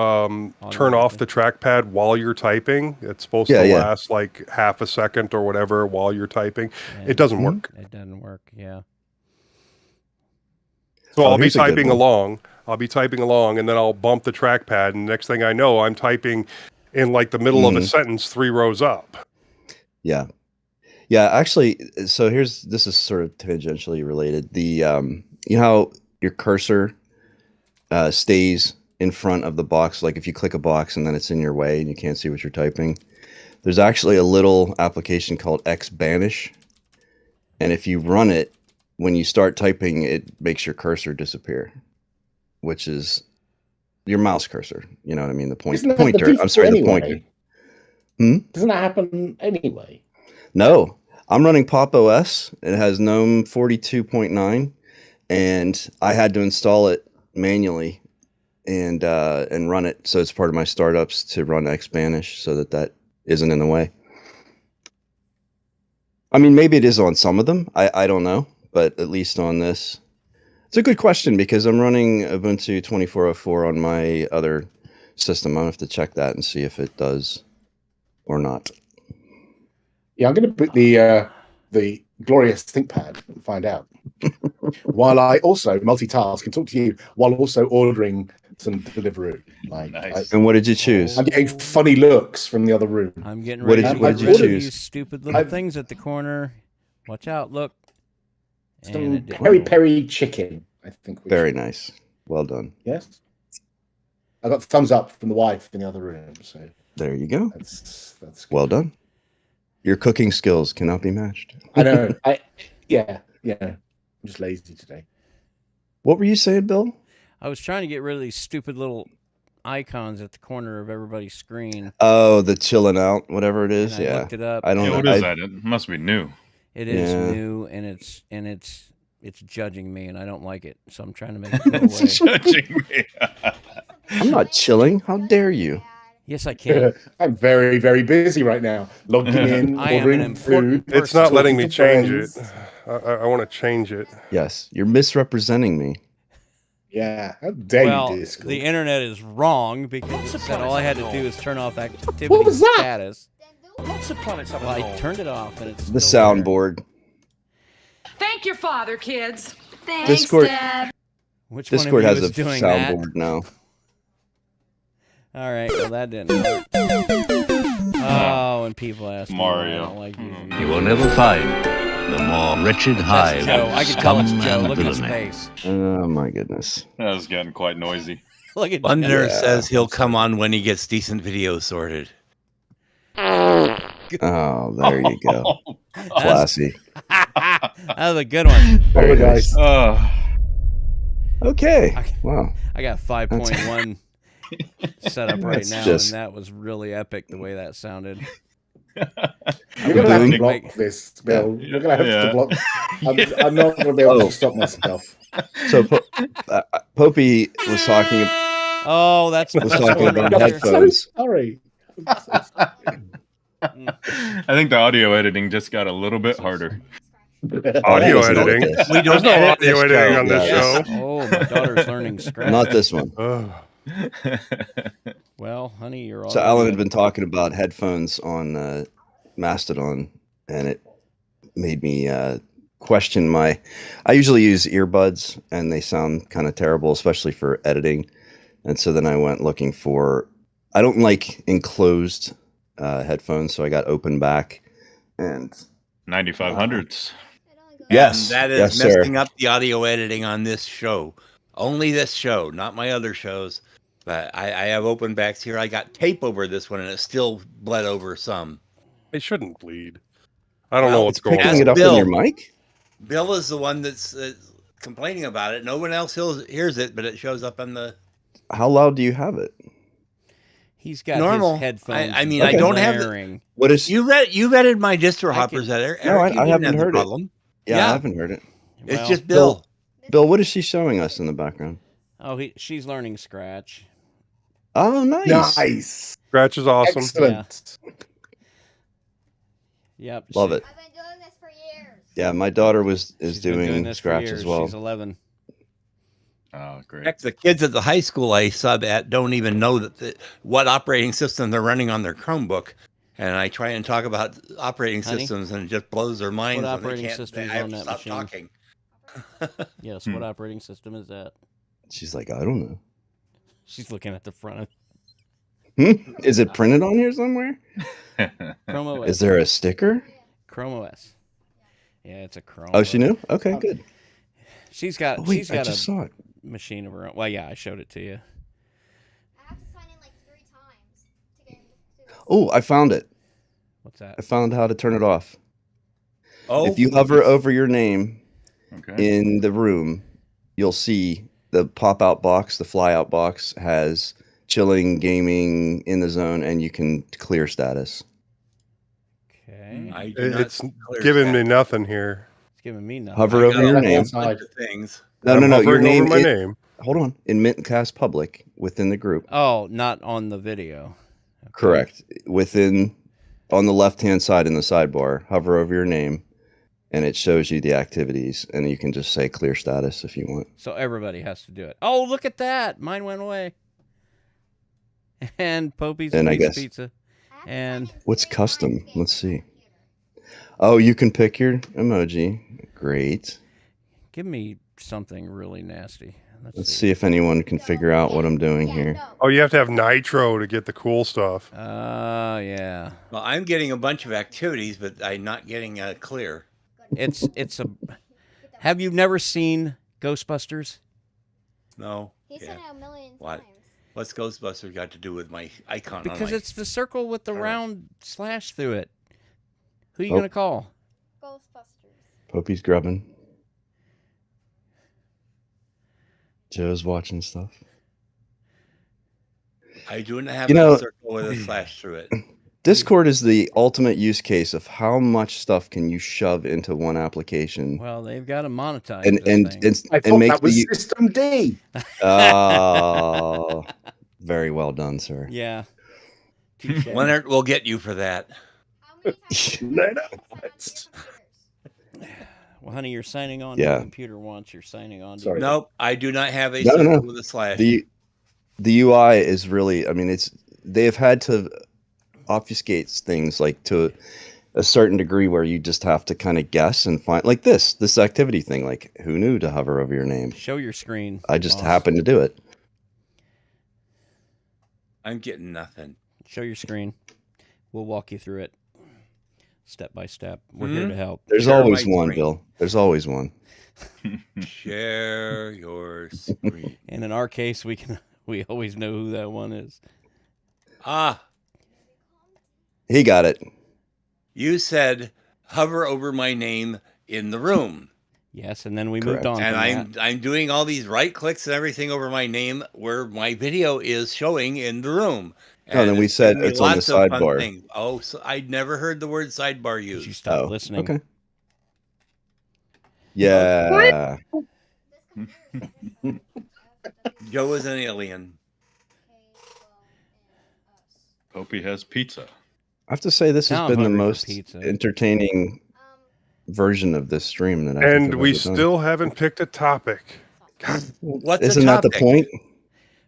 turn off the trackpad while you're typing. It's supposed to last like half a second or whatever while you're typing. It doesn't work. It doesn't work. Yeah. So I'll be typing along. And then I'll bump the trackpad, and next thing I know, I'm typing in like the middle of a sentence 3 rows up. Yeah. Yeah, actually, so this is sort of tangentially related. The you know how your cursor stays in front of the box, like if you click a box and then it's in your way and you can't see what you're typing. There's actually a little application called Xbanish, and if you run it, when you start typing, it makes your cursor disappear, which is your mouse cursor. You know what I mean? The pointer. I'm sorry, the pointer. Doesn't that happen anyway? No, I'm running Pop OS. It has GNOME 42.9. And I had to install it manually and run it. So it's part of my startups to run Xbanish so that isn't in the way. I mean, maybe it is on some of them. I don't know. But at least on this. It's a good question because I'm running Ubuntu 24.04 on my other system. I'll have to check that and see if it does or not. Yeah, I'm going to put the glorious ThinkPad and find out. While I also multitask and talk to you while also ordering some Deliveroo. Nice. And what did you choose? I'm getting funny looks from the other room. I'm getting ready. What did you choose? These stupid little things at the corner. Watch out! Look. Some peri chicken. I think. Very nice. Well done. Yes. I got the thumbs up from the wife in the other room. So there you go. That's good. Well done. Your cooking skills cannot be matched. I know. Yeah. I'm just lazy today. What were you saying, Bill? I was trying to get rid of these stupid little icons at the corner of everybody's screen. Oh, the chilling out, whatever it is. I looked it up. I don't know. What is that? It must be new. It is Yeah. new, and it's judging me, and I don't like it. So I'm trying to make it go away. Judging me. I'm not chilling. How dare you? Yes, I can. I'm very, very busy right now. Logging in, I am an ordering important food. It's not letting me talking to change it. friends. I want to change it. Yes, you're misrepresenting me. Yeah, how dare Well, you, Discord? the internet is wrong because it said all I had to do is turn off activity What was that? status. Lots of planets have Well, I turned it off, and it's The still there. soundboard. Thank your father, kids. Thanks, Discord. Dad. Which Discord one of has you a is doing that? soundboard now. All right, well that didn't work. Oh, and people ask me why I Mario. don't like using You will never find the more wretched hive That's Joe. of I can tell it's scum Joe. and Look at his villainy. face. Oh my goodness. That was getting quite noisy. Look at London Yeah. says he'll come on when he gets decent videos sorted. Oh, there you go. Classy. that was a good one. Very Apologize. nice. Oh, Okay. Wow. I got 5.1 set up right That's now, just- and that was really epic the way that sounded. You're going to have Boom. to block this, Bill. You're going to have to Yeah. block. I'm not going to be able Oh. to stop myself. So Popey was talking. Oh, that's Was that's talking one about right I'm there. headphones. so sorry. I'm so sorry. I think the audio editing just got a little bit harder. Audio Listen to editing. this. We There's don't no edit audio this editing show. on this Yes. show. Oh, my daughter's learning Scratch. Not this one. Ugh. Well, honey, you're all So Alan had been talking about headphones on Mastodon, and it made me question my. I usually use earbuds, and they sound kind of terrible, especially for editing. And so then I went looking for. I don't like enclosed headphones, so I got open back, and 9500s. yes, And that is yes, sir. messing up the audio editing on this show. Only this show, not my other shows. But I have open backs here. I got tape over this one, and it still bled over some. It shouldn't bleed. I don't know Well, what's It's going picking on. it up Bill. in your mic. Bill is the one that's complaining about it. No one else hears it, but it shows up on the How loud do you have it? He's got normal. his headphones. I mean, I Okay. don't have the- blaring. What is? You vetted my distro I hoppers can- at Eric. No, you I didn't haven't have the heard it. problem. Yeah, Yeah. I haven't heard it. It's Well, just Bill. Bill, what is she showing us in the background? Oh, she's learning Scratch. Oh, nice. Nice. Scratch is awesome. Excellent. Yep. Love it. I've been doing this for years. Yeah, my daughter is She's been doing this for Scratch years. as well. She's 11. Oh, great. Heck, the kids at the high school I sub at don't even know what operating system they're running on their Chromebook. And I try and talk about operating Honey? systems, and it just blows their minds. when operating they can't, system is I have on to that stop machine? talking. Yes. Hmm. What operating system is that? She's like, I don't know. She's looking at the front of Is it printed on here somewhere? Chrome OS. Is there a sticker? Chrome OS? Yeah, it's a Chrome. Oh, she knew? Okay, good. She's got. Oh, wait, she's I got just a saw it. machine of her own. Well, yeah, I showed it to you. I have to sign in like 3 times to get into this. Oh, I found it. What's that? I found how to turn it off. Oh, If you hover over your name Okay. in the room, you'll see the pop-out box, the fly-out box has chilling, gaming, in the zone, and you can clear status. Okay. I do not It's clear giving me status. nothing here. It's giving me nothing. Hover I over got a your whole name. bunch of things. No, I'm no, your hovering name. over my is- name. Hold on. In mintCast public within the group. Oh, not on the video. Okay. Correct. On the left-hand side in the sidebar, hover over your name, and it shows you the activities, and you can just say clear status if you want. So everybody has to do it. Oh, look at that! Mine went away. And Popey's And I Pizza guess- Pizza. And What's custom? Let's see. Oh, you can pick your emoji. Great. give me something really nasty. Let's see if anyone can figure out what I'm doing here. Oh, you have to have nitro to get the cool stuff. Yeah. Well, I'm getting a bunch of activities, but I'm not getting clear. It's a. Have you never seen Ghostbusters? No. He said it a million What? times. What's Ghostbusters got to do with my icon? Because on it's the circle with the All right. round slash through it. Who are you Oh. gonna call? Ghostbusters. Popey's grubbing. Joe's watching stuff. I do not have You know- a circle with a slash through it. Discord is the ultimate use case of how much stuff can you shove into one application. Well, they've got to monetize and this and thing. and, I and thought make that was the System D. very well done, sir. Yeah. Leonard will get you for that. Well, honey, you're signing on. Yeah. The computer wants you're signing on. Sorry. Nope, I do not have a No, system no. with a slash. The UI is really, I mean, they have had to obfuscate things like to a certain degree where you just have to kind of guess and find, like this activity thing, like who knew to hover over your name? Show your screen. I just boss. happened to do it. I'm getting nothing. Show your screen. We'll walk you through it step by step. We're here to help. There's Share always my one, screen. Bill. There's always one. Share your screen. And in our case, we always know who that one is. Ah, He got it. you said hover over my name in the room. Yes, and then we Correct. moved on. And from I'm doing all these right clicks and everything over my name where my video is showing in the room. No, then we it's said giving me it's on the lots of fun sidebar. things. Oh, so I'd never heard the word sidebar that. You used. stopped listening. Okay. Yeah. Joe is an alien. Opie has pizza. I have to say this Now has I'm been the hungry for most pizza. entertaining version of this stream that I think And I've we ever done. still haven't picked a topic. God, What's Isn't the that the topic? point?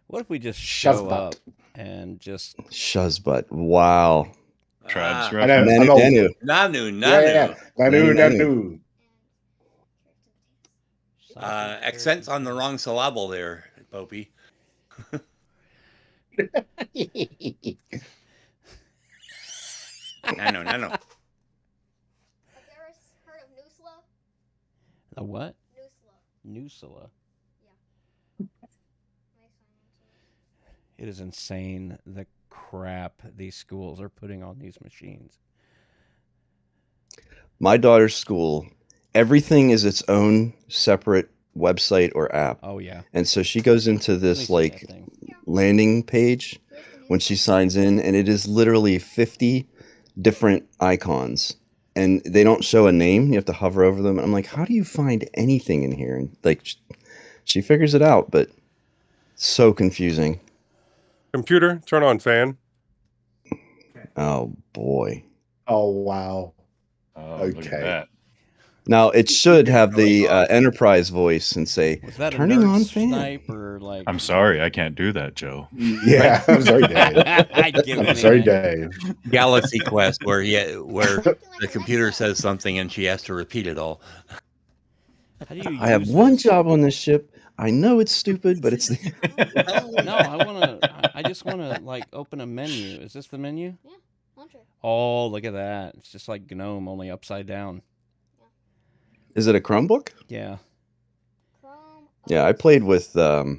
What if we just Shove show butt. up and just Shuzbutt. Wow. Tribes Ah, I know. reference. I'm old. Nanu. Nanu, Nanu. Yeah. Nanu, Nanu. Nanu. Accents on the wrong syllable there, Popey. Nano. Have you ever heard of Nusla? a what? Nusla. Nusela. Yeah. It is insane the crap these schools are putting on these machines. My daughter's school, everything is its own separate website or app. Oh yeah. And so she goes into Let me this see that like thing. landing page when she signs in, and it is literally 50 different icons. And they don't show a name. You have to hover over them. I'm like, how do you find anything in here? And like, she figures it out, but so confusing. computer, turn on fan. Oh boy. Oh, wow. Oh, look at Okay. that. Now it should have the enterprise voice and say, Was that turning a on nerd fan. snipe or like? I'm sorry, I can't do that, Joe. Yeah, I'm sorry, Dave. I'd give I'm sorry, anything. Dave. Galaxy Quest, where the computer says something and she has to repeat it all. How do you I have use one this? job on this ship. I know it's stupid, but it's the No, I just wanna like open a menu. Is this the menu? Yeah, launcher. Oh, look at that. It's just like GNOME, only upside down. Is it a Chromebook? Yeah. Chrome. Yeah, I played with the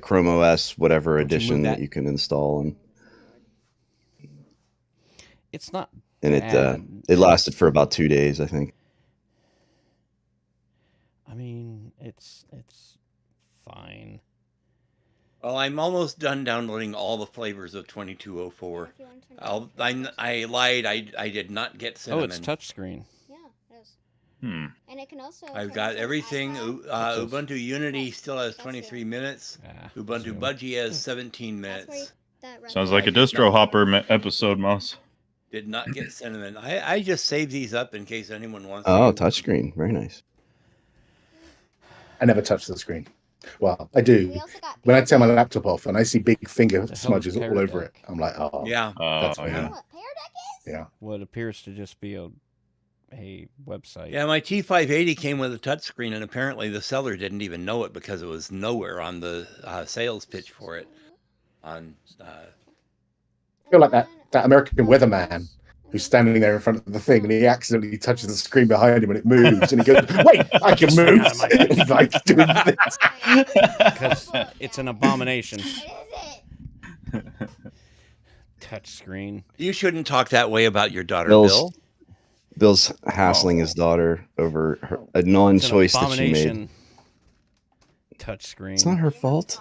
Chrome OS whatever Don't you move edition that that? you can install, It's not and bad. it lasted for about 2 days, I think. I mean, it's fine. Well, I'm almost done downloading all the flavors of 2204. If you want to turn it on. I lied. I did not get Oh, cinnamon. it's touchscreen. Yeah, it is. Hmm. And it can also. I've turn got into an everything. iPad. Ubuntu Unity still has That's 23 it. minutes. Ah, Ubuntu Zoom. Budgie has 17 That's where minutes. that red Sounds line like a is. distro hopper episode, Moss. Did not get cinnamon. I just save these up in case anyone wants. Oh, to use them. touchscreen, very nice. I never touch the screen. Well, I do. We also got When I Pear turn my Deck. laptop off and I see big finger The hell's smudges Pear all over Deck? it, I'm like, oh, Yeah. that's Oh, weird. You know yeah. what Pear Deck is? Yeah. What appears to just be a website. Yeah, my T580 came with a touchscreen, and apparently the seller didn't even know it because it was nowhere on the sales pitch for it. On I feel like that American weatherman who's standing there in front of the thing and he accidentally touches the screen behind him and it moves and he goes, wait, I can move. He's like doing this. Because it's an abomination. Touch screen. You shouldn't talk that way about your daughter, Bill's Bill. hassling his daughter over a It's an non-choice that she made. abomination. Touch screen. It's not her fault.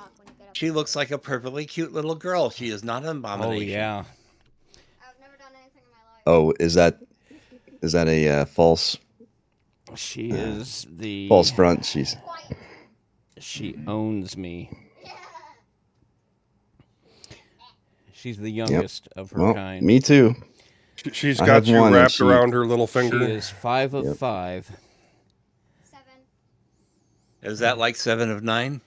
She looks like a perfectly cute little girl. She is not an Oh abomination. yeah. Oh, is that a false She is the false front? She owns me. She's the Yep. youngest of her Well, kind. me too. She's I got have you one, and wrapped around her little finger. She is 5 of Yep. 5. 7. Is that like 7 of 9?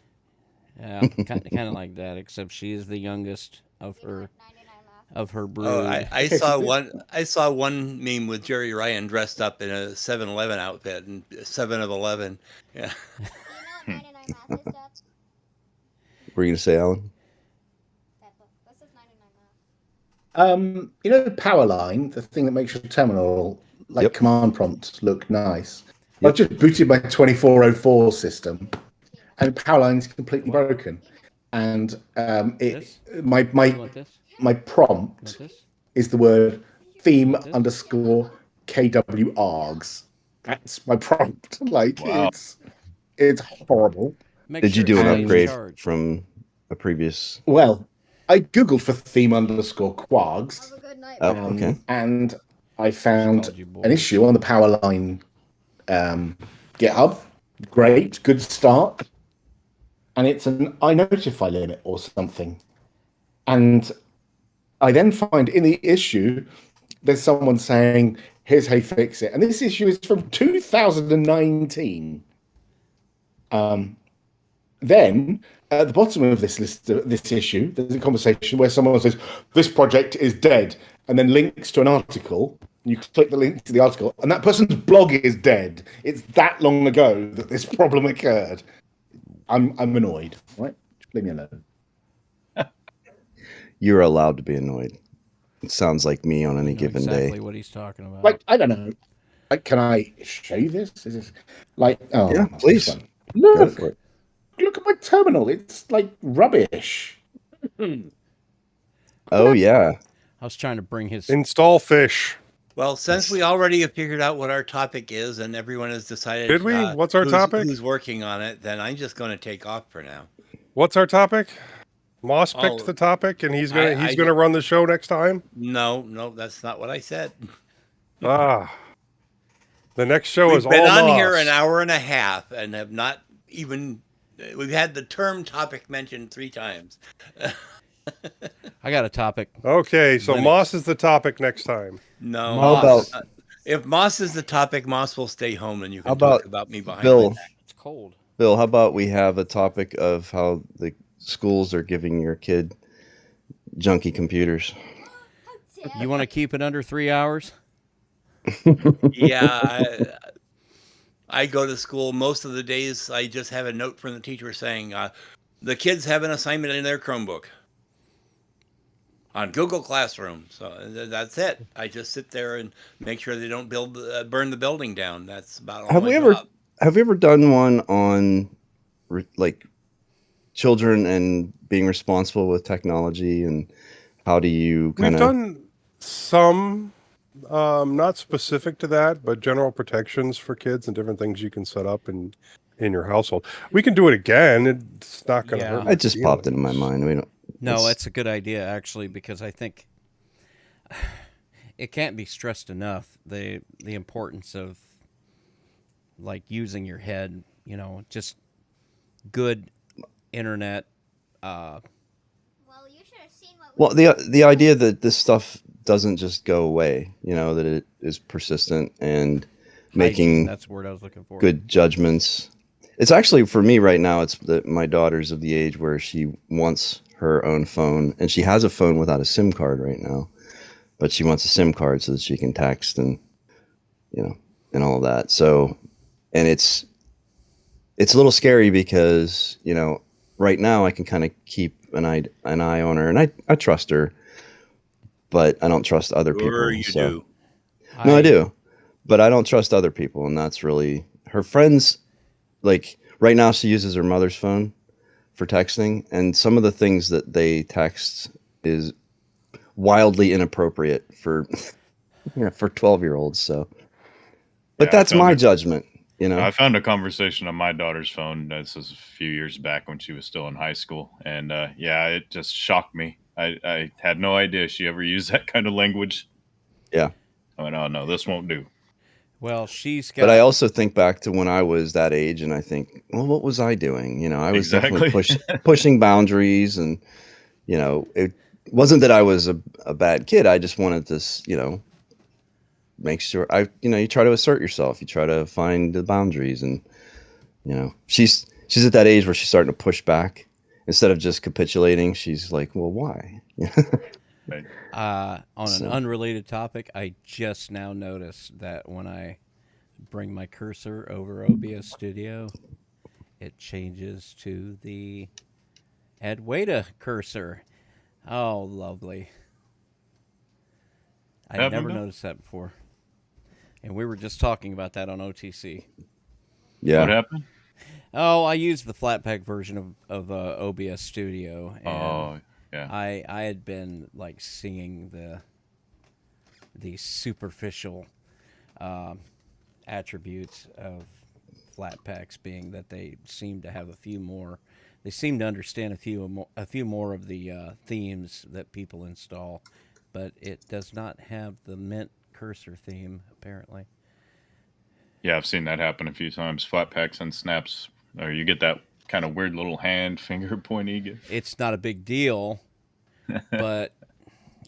Yeah, kind of like that. Except she is the youngest of her brood. Oh, I saw one meme with Jerry Ryan dressed up in a 7-Eleven outfit and 7 of 11. Yeah. Do you know what 99 math is, Dad? What were you gonna say, Alan? Dad, look. This is 99 math. You know, Powerline, the thing that makes your terminal like command prompt look nice. I've just booted my 2404 system, and Powerline's completely broken. And my prompt is the word theme _ KWArgs. That's my prompt. Like it's horrible. Did you do an upgrade from a previous? Well, I googled for theme _ quargs. Oh, okay. And I found an issue on the Powerline GitHub. Great, good start. And it's an iNotify limit or something. And I then find in the issue, there's someone saying, here's how you fix it. And this issue is from 2019. Then at the bottom of this list, this issue, there's a conversation where someone says, this project is dead, and then links to an article. You click the link to the article, and that person's blog is dead. It's that long ago that this problem occurred. I'm annoyed, right? Just leave me alone. You're allowed to be annoyed. It sounds like me on any given exactly day. what he's talking about. Like, I don't know. Like, can I show you this? Is this like? Oh, Yeah, please. Look, for it. look at my terminal. It's like rubbish. Oh yeah. I was trying to bring his install fish. Well, since we already have figured out what our topic is and everyone has decided Did we? What's our topic? Who's working on it, then I'm just going to take off for now. What's our topic? Moss picked the topic, and he's gonna run the show next time. No, that's not what I said. The next show We've is all been on Moss. here an hour and a half and have not even. We've had the term topic mentioned 3 times. I got a topic. Okay, so Linux. Moss is the topic next time. No, How about if Moss is the topic, Moss will stay home, and you how can talk about about me behind Bill? my back. It's cold. Bill, how about we have a topic of how the schools are giving your kid junky computers? You want to keep it under 3 hours? Yeah, I go to school most of the days. I just have a note from the teacher saying the kids have an assignment in their Chromebook on Google Classroom. So that's it. I just sit there and make sure they don't burn the building down. That's about all. Have we ever done one on like children and being responsible with technology, and how do you kind of? We've done some, not specific to that, but general protections for kids and different things you can set up in your household. We can do it again. It's not going to hurt. It just popped into my mind. We don't. No, it's a good idea actually, because I think it can't be stressed enough the importance of like using your head. You know, just good internet. Well, you should have seen what. Well, the idea that this stuff doesn't just go away, you know, that it is persistent and making that's the word I was looking for. Good judgments. It's actually, for me right now, it's that my daughter's of the age where she wants her own phone, and she has a phone without a SIM card right now, but she wants a SIM card so that she can text and, you know, and all of that. So, and it's a little scary because, you know, right now I can kind of keep an eye on her, and I trust her, but I don't trust other people. Sure you do. No, I do, but I don't trust other people, and that's really her friends. Like right now, she uses her mother's phone for texting, and some of the things that they text is wildly inappropriate for 12-year-olds. So, but that's my judgment. You know, I found a conversation on my daughter's phone. This was a few years back when she was still in high school, and it just shocked me. I had no idea she ever used that kind of language. Yeah. I went, oh no, this won't do. Well, she's got. But I also think back to when I was that age, and I think, well, what was I doing? I was definitely pushing boundaries, and it wasn't that I was a bad kid. I just wanted to, make sure you try to assert yourself. You try to find the boundaries, and she's at that age where she's starting to push back instead of just capitulating. She's like, well, why? Right. On an unrelated topic, I just now noticed that when I bring my cursor over OBS Studio, it changes to the Adwaita cursor. Oh, lovely. I never noticed that before. And we were just talking about that on OTC. Yeah. What happened? Oh, I used the Flatpak version of OBS Studio. And yeah. I had been like seeing the superficial attributes of Flatpaks, being that they seem to have a few more. They seem to understand a few more of the themes that people install, but it does not have the Mint cursor theme apparently. Yeah, I've seen that happen a few times. Flatpaks and snaps, or you get that kind of weird little hand finger pointy. It's not a big deal, but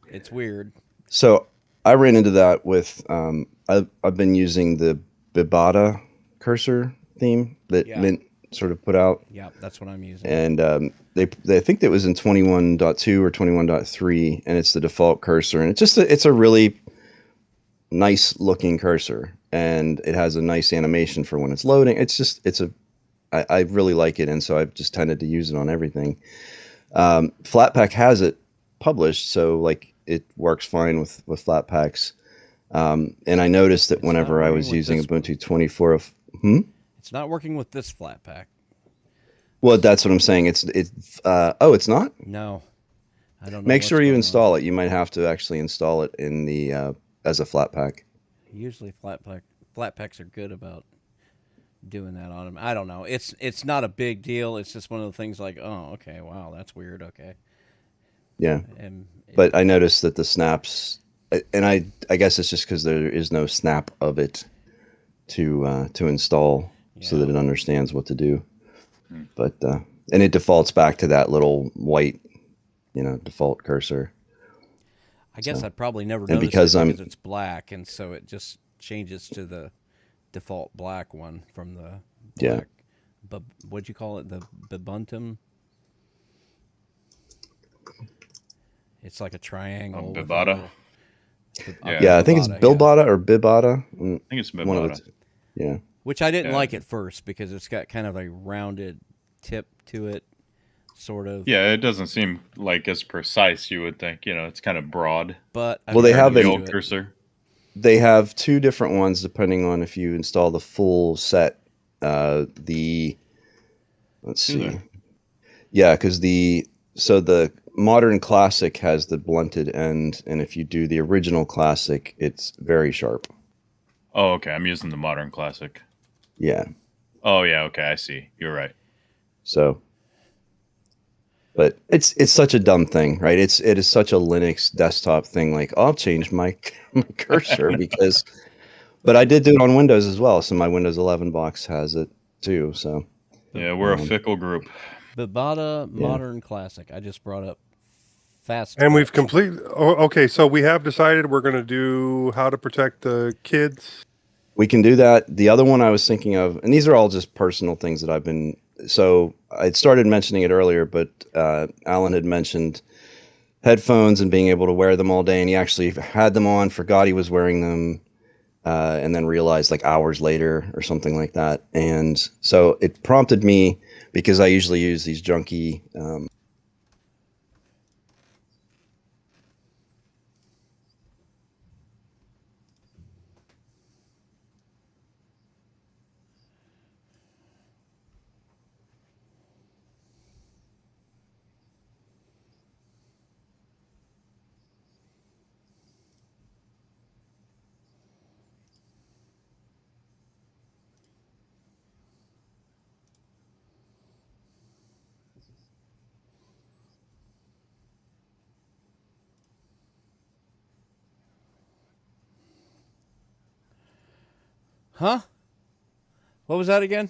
it's weird. So I ran into that with I've been using the Bibata cursor theme that Mint sort of put out. Yeah, that's what I'm using. And they think that was in 21.2 or 21.3, and it's the default cursor, and it's a really nice looking cursor, and it has a nice animation for when it's loading. I really like it, and so I've just tended to use it on everything. Flatpak has it published, so like it works fine with Flatpaks. And I noticed that whenever I was using Ubuntu 24, it's not working with this Flatpak. Well, that's what I'm saying. It's it's not? No. I don't know. Make sure you install it. You might have to actually install it in the as a Flatpak. Usually Flatpaks are good about doing that on them. I don't know. It's not a big deal. It's just one of the things like, oh, okay, wow, that's weird. Okay. Yeah. But I noticed that the snaps, and I guess it's just because there is no snap of it to install so that it understands what to do. But and it defaults back to that little white, default cursor. I guess I probably never noticed because it's black, and so it just changes to the default black one from the black. But what'd you call it? The Bibuntum? It's like a triangle. Bibata. I think it's Bilbata or Bibata. I think it's Bibata. One of it. Yeah. Which I didn't like at first because it's got kind of a rounded tip to it, sort of. Yeah, it doesn't seem like as precise. You would think, it's kind of broad. But they have the old cursor. They have two different ones depending on if you install the full set. Let's see. Yeah, because the Modern Classic has the blunted end, and if you do the original Classic, it's very sharp. Oh, okay. I'm using the Modern Classic. Yeah. Oh, yeah. Okay, I see. You're right. So, but it's such a dumb thing, right? It is such a Linux desktop thing. Like, I'll change my cursor because, but I did do it on Windows as well. So my Windows 11 box has it too. So yeah, we're a fickle group. Bibata Modern Classic. I just brought up fast. And we've completed. Oh, okay, so we have decided we're going to do how to protect the kids. We can do that. The other one I was thinking of, and these are all just personal things that I've been. So I started mentioning it earlier, but Alan had mentioned headphones and being able to wear them all day, and he actually had them on, forgot he was wearing them, and then realized like hours later or something like that. And so it prompted me, because I usually use these junky Huh? What was that again?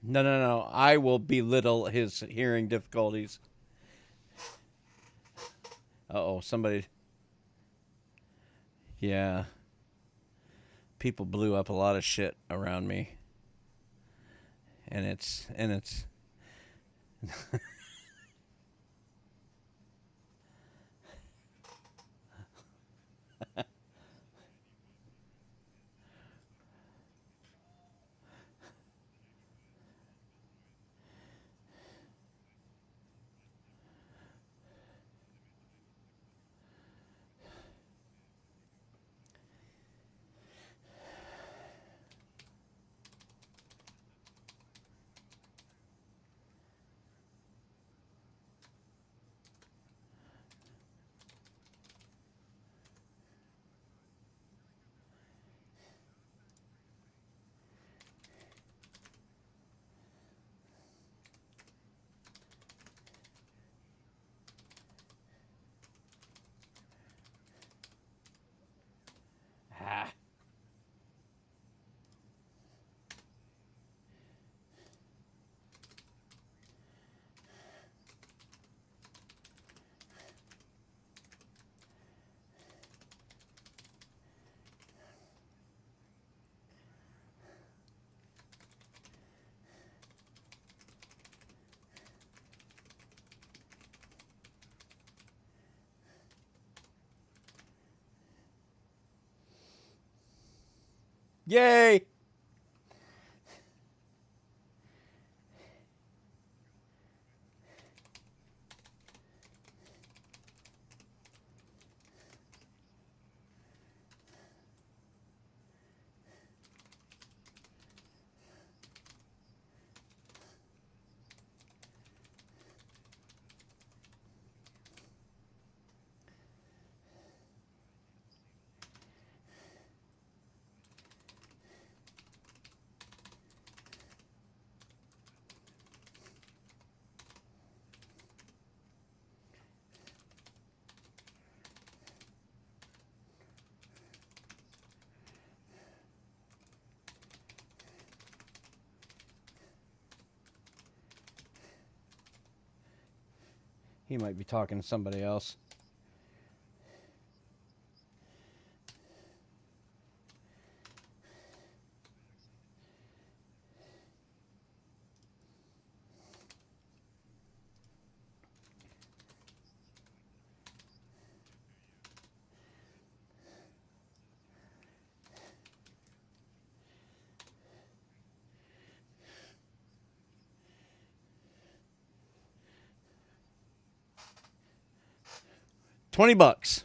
No. I will belittle his hearing difficulties. Uh-oh, somebody. Yeah. People blew up a lot of shit around me. And it's ah. Yay! He might be talking to somebody else. $20.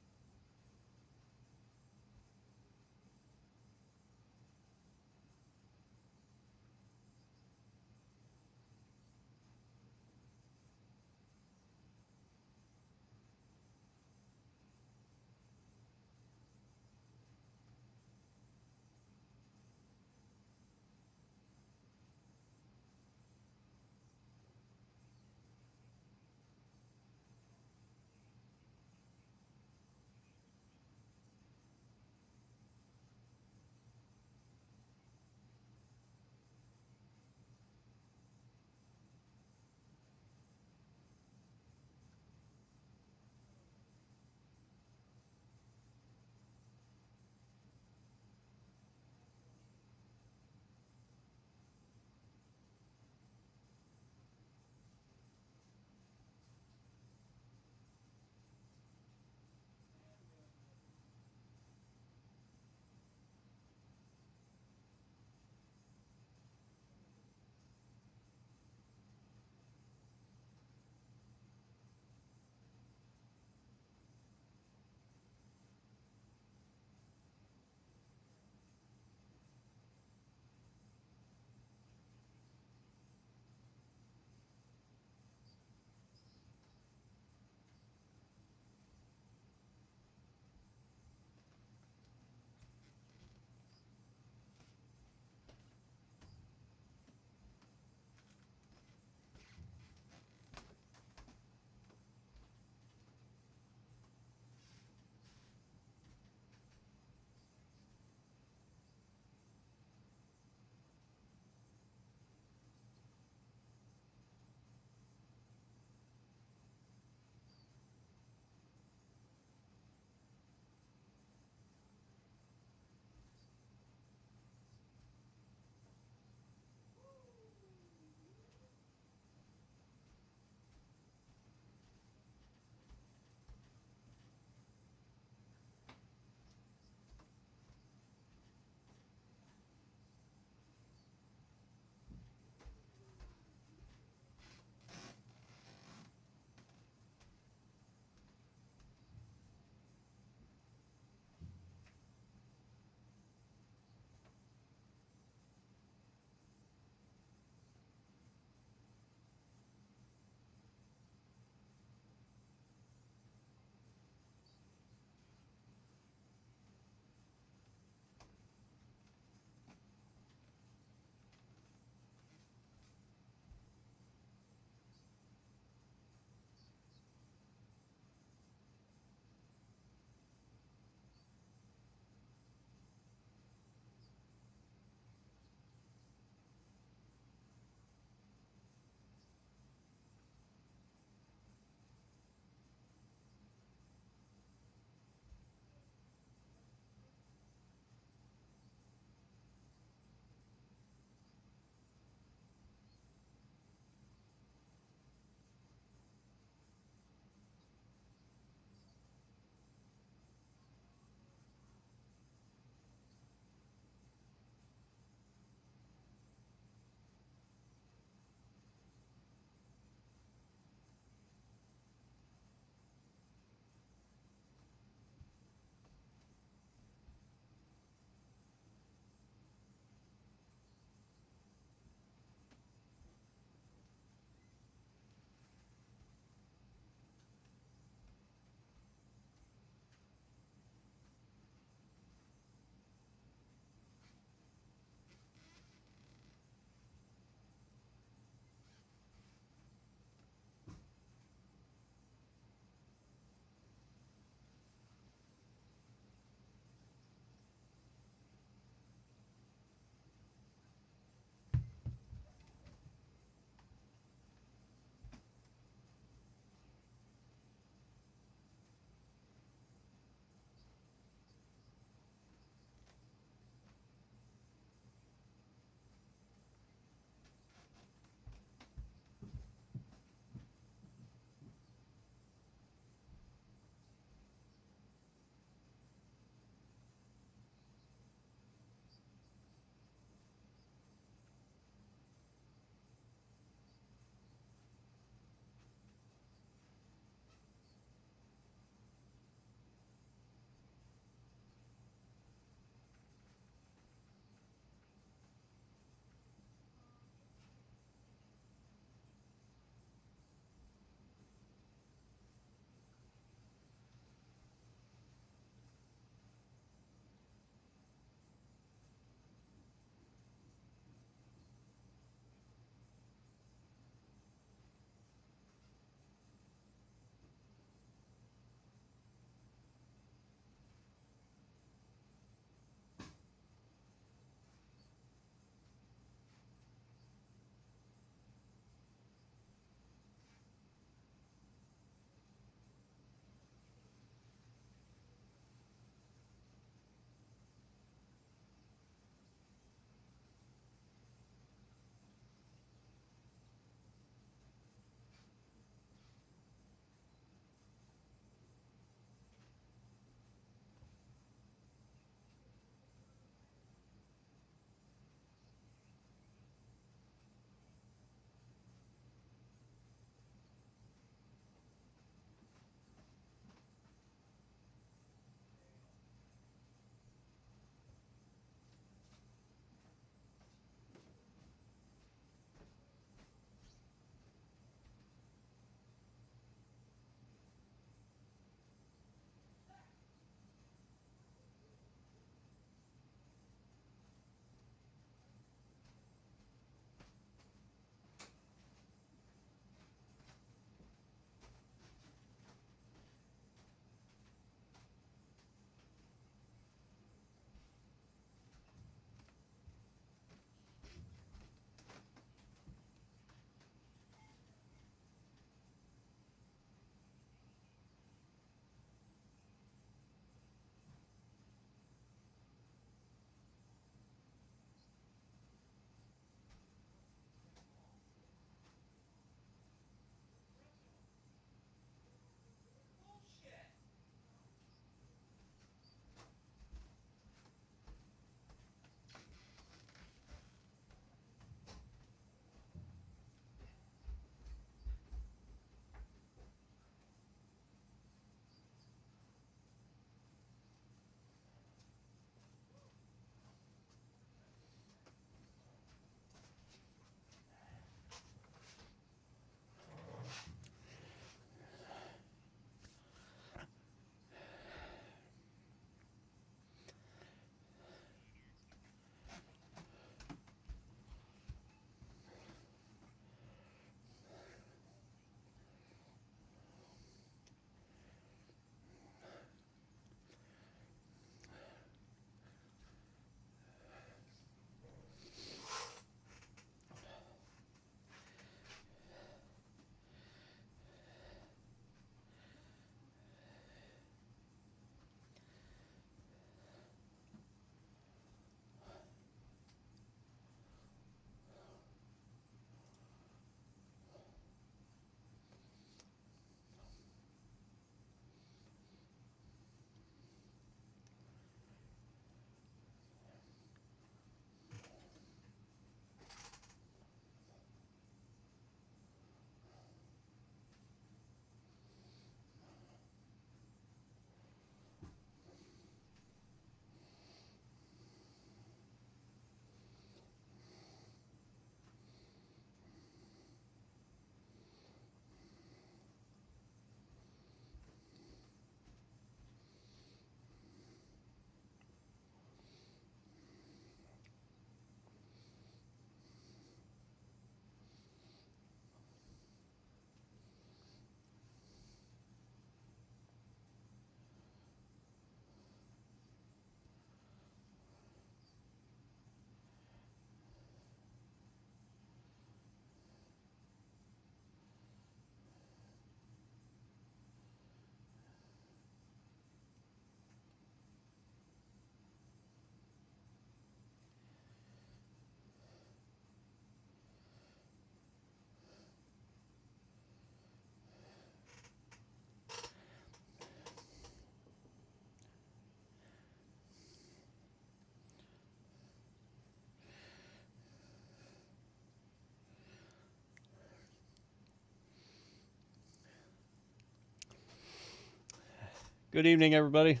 Good evening, everybody.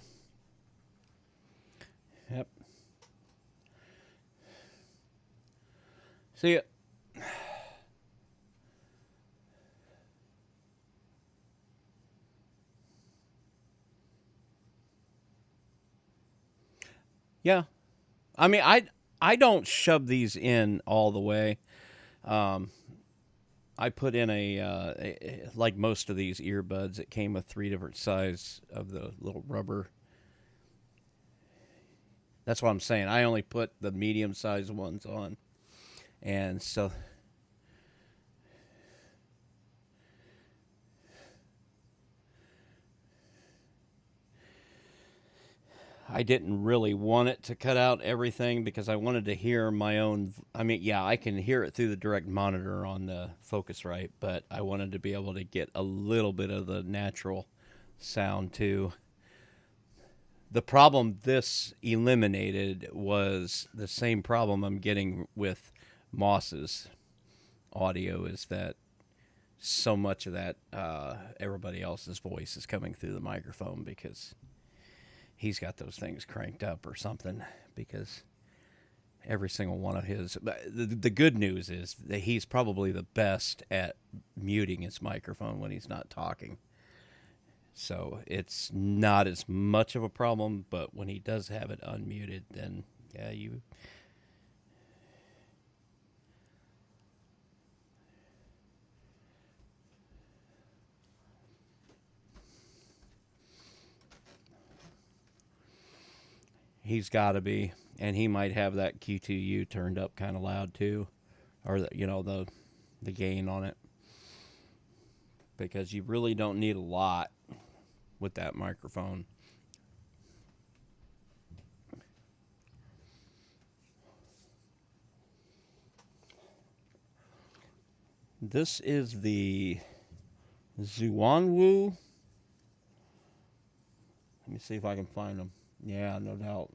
Yep. See ya. Yeah. I mean, I don't shove these in all the way. I put in like most of these earbuds, it came with 3 different sizes of the little rubber. That's what I'm saying. I only put the medium-sized ones on. And so I didn't really want it to cut out everything because I wanted to hear my own. I mean, yeah, I can hear it through the direct monitor on the Focusrite, but I wanted to be able to get a little bit of the natural sound too. The problem this eliminated was the same problem I'm getting with Moss's audio, is that so much of that everybody else's voice is coming through the microphone because he's got those things cranked up or something, because every single one of his. The good news is that he's probably the best at muting his microphone when he's not talking. So it's not as much of a problem, but when he does have it unmuted, then yeah, you. He's got to be, and he might have that Q2U turned up kind of loud too, or the gain on it, because you really don't need a lot with that microphone. This is the Zuanwu. Let me see if I can find them. Yeah, no doubt.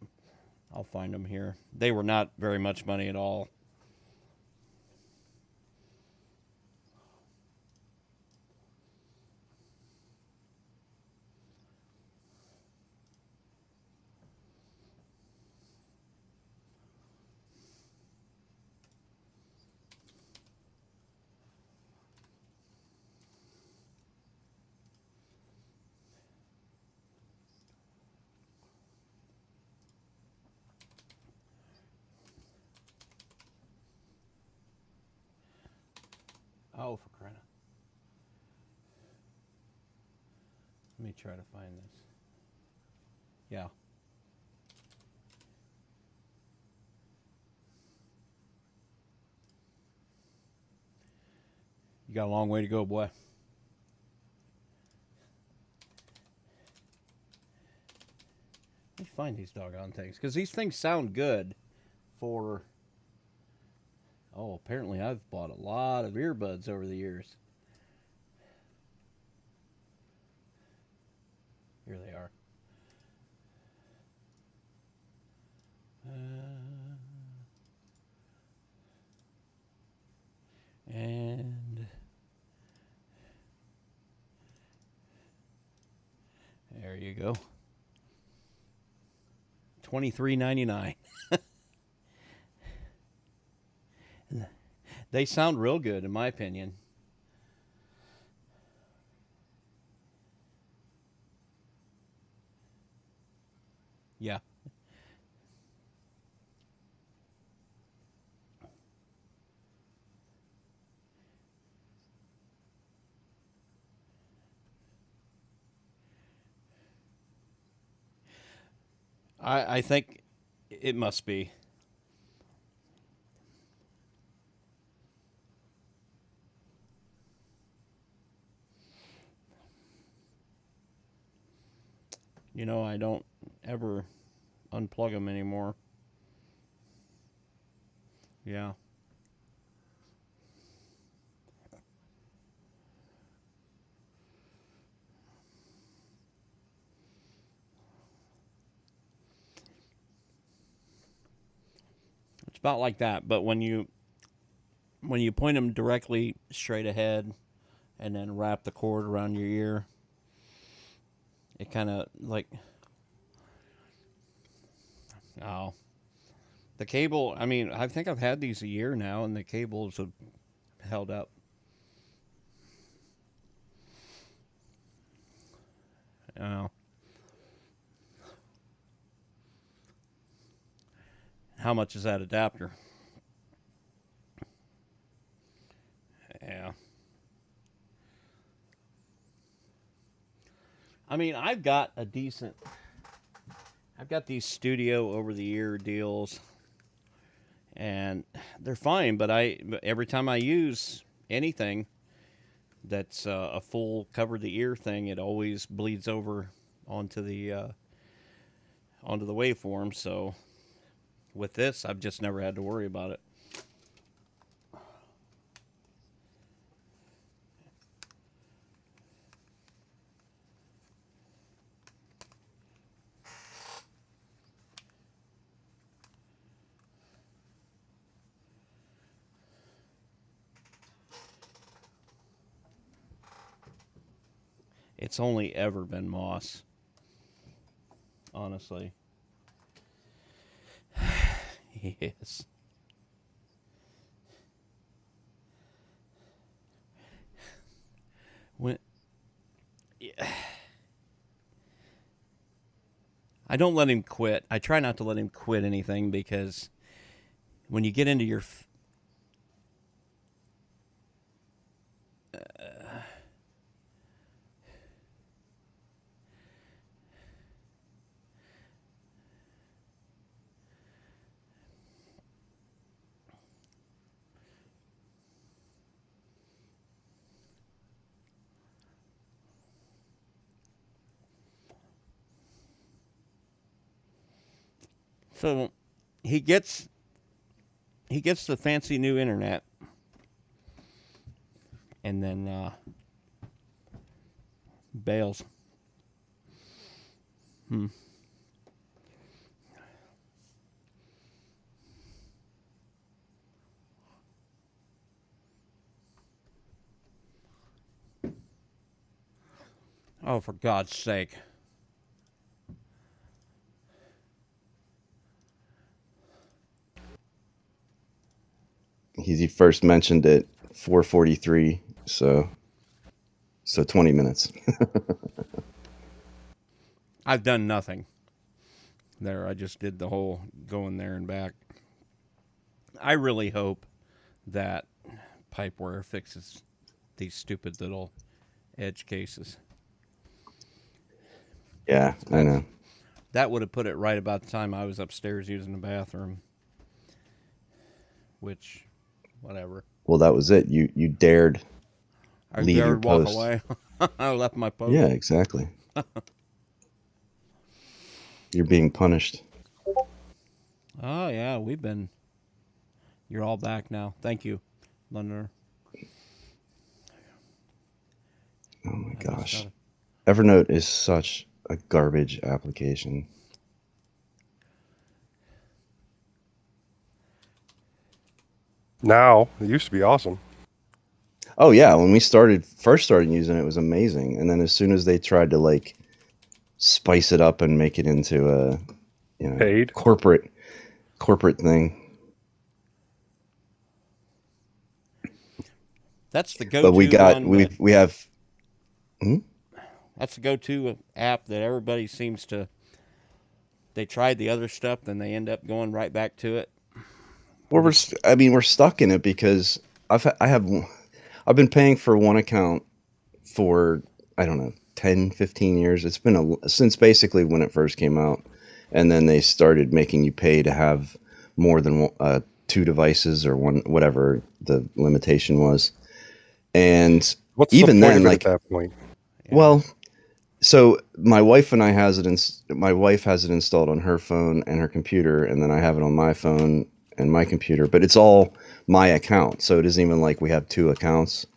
I'll find them here. They were not very much money at all. Oh, for crying out. Let me try to find this. Yeah. You got a long way to go, boy. Let me find these doggone things, because these things sound good for... Oh, apparently I've bought a lot of earbuds over the years. Here they are. And there you go. $23.99. They sound real good, in my opinion. Yeah. I think it must be. You know, I don't ever unplug them anymore. Yeah. It's about like that, but when you point them directly straight ahead and then wrap the cord around your ear, it kind of like, oh, the cable. I mean, I think I've had these a year now, and the cables have held up. Oh. How much is that adapter? Yeah. I mean, I've got these studio over the ear deals, and they're fine, but every time I use anything that's a full cover the ear thing, it always bleeds over onto the waveform. So with this, I've just never had to worry about it. It's only ever been moss, honestly. Yes. Yeah. I don't let him quit. I try not to let him quit anything, because when you get into your so he gets the fancy new internet, and then bails. Oh, for God's sake. He first mentioned it 4:43, so 20 minutes. I've done nothing there. I just did the whole going there and back. I really hope that Pipeware fixes these stupid little edge cases. Yeah, I know. That would have put it right about the time I was upstairs using the bathroom. Which, whatever. Well, that was it. You dared I leave your dared walk post. away. I left my post. Yeah, exactly. You're being punished. Oh, yeah, you're all back now. Thank you, London. Oh my gosh. Evernote is such a garbage application. Now, it used to be awesome. Oh yeah, when we first started using it, it was amazing. And then as soon as they tried to like spice it up and make it into a paid corporate thing. That's the go-to. But we have. That's the go-to app that everybody seems to. They tried the other stuff, then they end up going right back to it. Well, we're stuck in it because I've been paying for one account for, I don't know, 10, 15 years. It's been since basically when it first came out, and then they started making you pay to have more than 2 devices or one, whatever the limitation was. And what's even the point then, of it like at that point? Well, so my wife and I my wife has it installed on her phone and her computer, and then I have it on my phone and my computer, but it's all my account. So it isn't even like we have 2 accounts.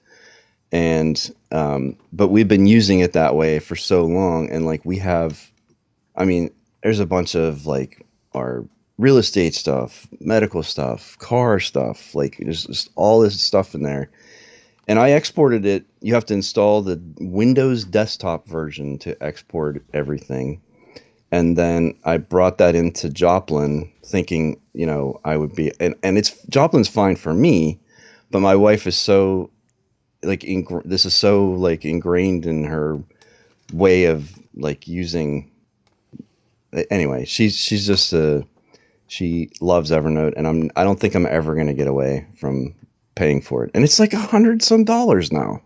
And, but we've been using it that way for so long. And like there's a bunch of like our real estate stuff, medical stuff, car stuff, like there's just all this stuff in there. And I exported it. You have to install the Windows desktop version to export everything. And then I brought that into Joplin thinking, you know, I would be, and it's, Joplin's fine for me, but my wife is so like, this is so like ingrained in her way of like using, anyway, she's just she loves Evernote, and I don't think I'm ever going to get away from paying for it. And it's like $100 some now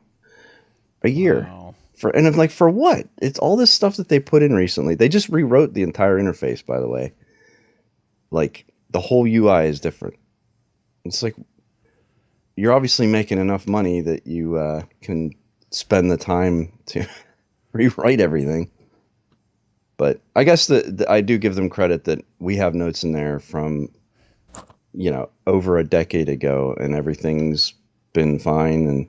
a year. Wow. And I'm like, for what? It's all this stuff that they put in recently. They just rewrote the entire interface, by the way. Like the whole UI is different. It's like, you're obviously making enough money that you can spend the time to rewrite everything. But I guess that I do give them credit that we have notes in there from, you know, over a decade ago, and everything's been fine. And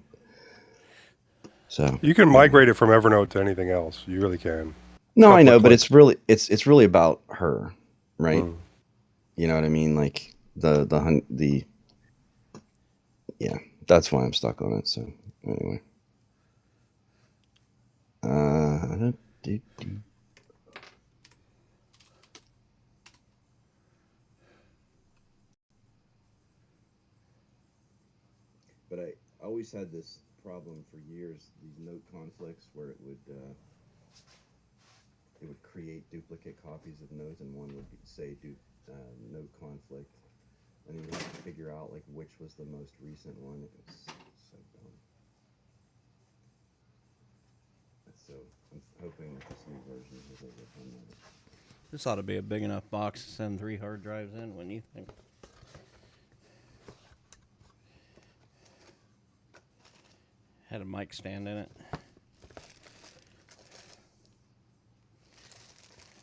so You can migrate it from Evernote to anything else. You really can. no, I know, but it's really about her, right? Mm. You know what I mean? Like the yeah, that's why I'm stuck on it. So anyway, but I always had this problem for years, these note conflicts where it would create duplicate copies of notes, and one would say note conflict, and you have to figure out like which was the most recent one. It was so dumb. So I'm hoping that this new version has overcome that. This ought to be a big enough box to send 3 hard drives in, wouldn't you think? Had a mic stand in it.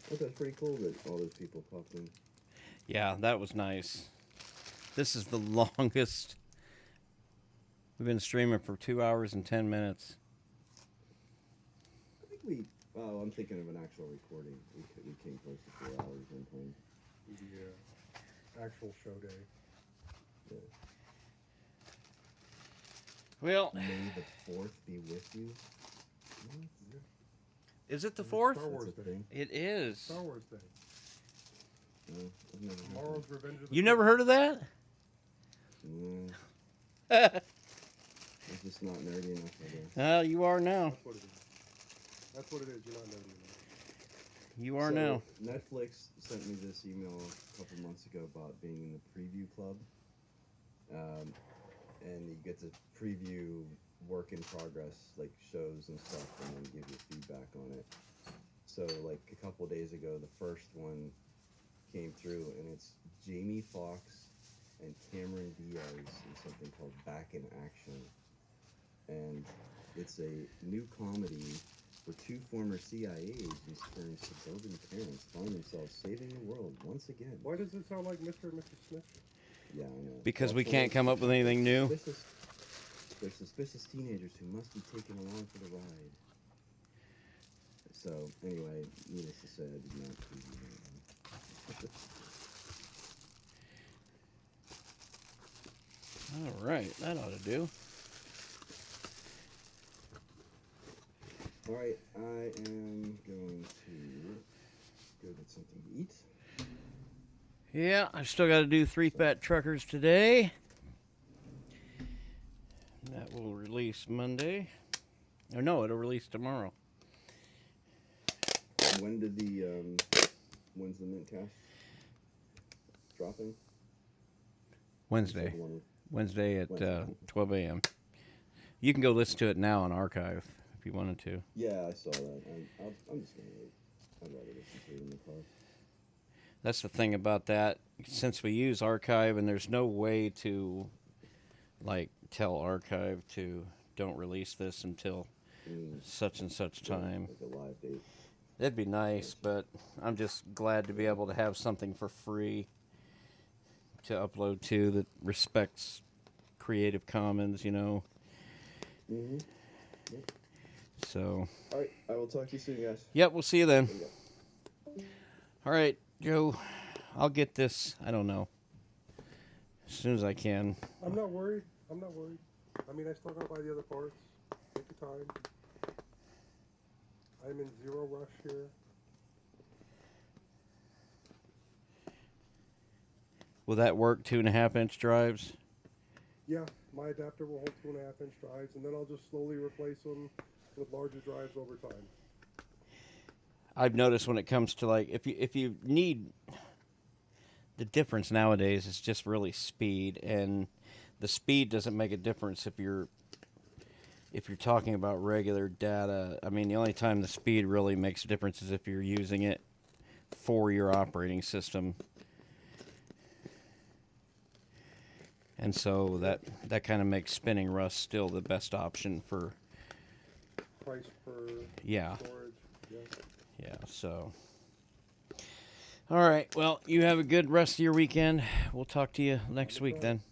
I thought it was pretty cool that all those people popped in. Yeah, that was nice. This is the longest. We've been streaming for 2 hours and 10 minutes. I think I'm thinking of an actual recording. We came close to 4 hours one time. The actual show day. Yeah. Well, May the 4th be with you. Is it the 4th? Star Wars Day. It is. Star Wars Day. Tomorrow's Revenge of the You never heard of that? No. It's just not nerdy enough, I guess. Well, you are now. That's what it is. That's what it is. You're not nerdy enough. You are now. Netflix sent me this email a couple months ago about being in the preview club. And you get to preview work in progress, like shows and stuff, and then give you feedback on it. So, like a couple days ago, the first one came through, and it's Jamie Foxx and Cameron Diaz in something called Back in Action. And it's a new comedy where 2 former CIA agents turned suburban parents find themselves saving the world once again. Why does it sound like Mr. and Mrs. Smith? Yeah, I know. Because we can't come up with anything new. They're suspicious teenagers who must be taken along for the ride. So, anyway, needless to say, I did not preview that one. All right, that ought to do. All right, I am going to go get something to eat. Yeah, I still got to do 3 Fat Truckers today. That will release Monday. Or no, it'll release tomorrow. When did when's the mintCast dropping? Wednesday. Wednesday at 12 a.m. You can go listen to it now on archive if you wanted to. Yeah, I saw that. I'm just going to wait. I'd rather listen to it in the car. That's the thing about that. Since we use archive and there's no way to, like, tell archive to don't release this until such and such time. Like a live date. That'd be nice, but I'm just glad to be able to have something for free to upload to that respects Creative Commons, you know. Mm-hmm. Yep. So. All right, I will talk to you soon, guys. Yep, we'll see you then. All right, Joe, I'll get this, I don't know, as soon as I can. I'm not worried. I'm not worried. I mean, I still gotta buy the other parts. Take your time. I'm in zero rush here. Will that work 2.5-inch drives? Yeah, my adapter will hold 2.5-inch drives, and then I'll just slowly replace them with larger drives over time. I've noticed when it comes to like if you need, the difference nowadays is just really speed, and the speed doesn't make a difference if you're talking about regular data. I mean, the only time the speed really makes a difference is if you're using it for your operating system. And so that kind of makes spinning Rust still the best option for Price per yeah. storage. Yeah. Yeah, so. All right. Well, you have a good rest of your weekend. We'll talk to you next week then.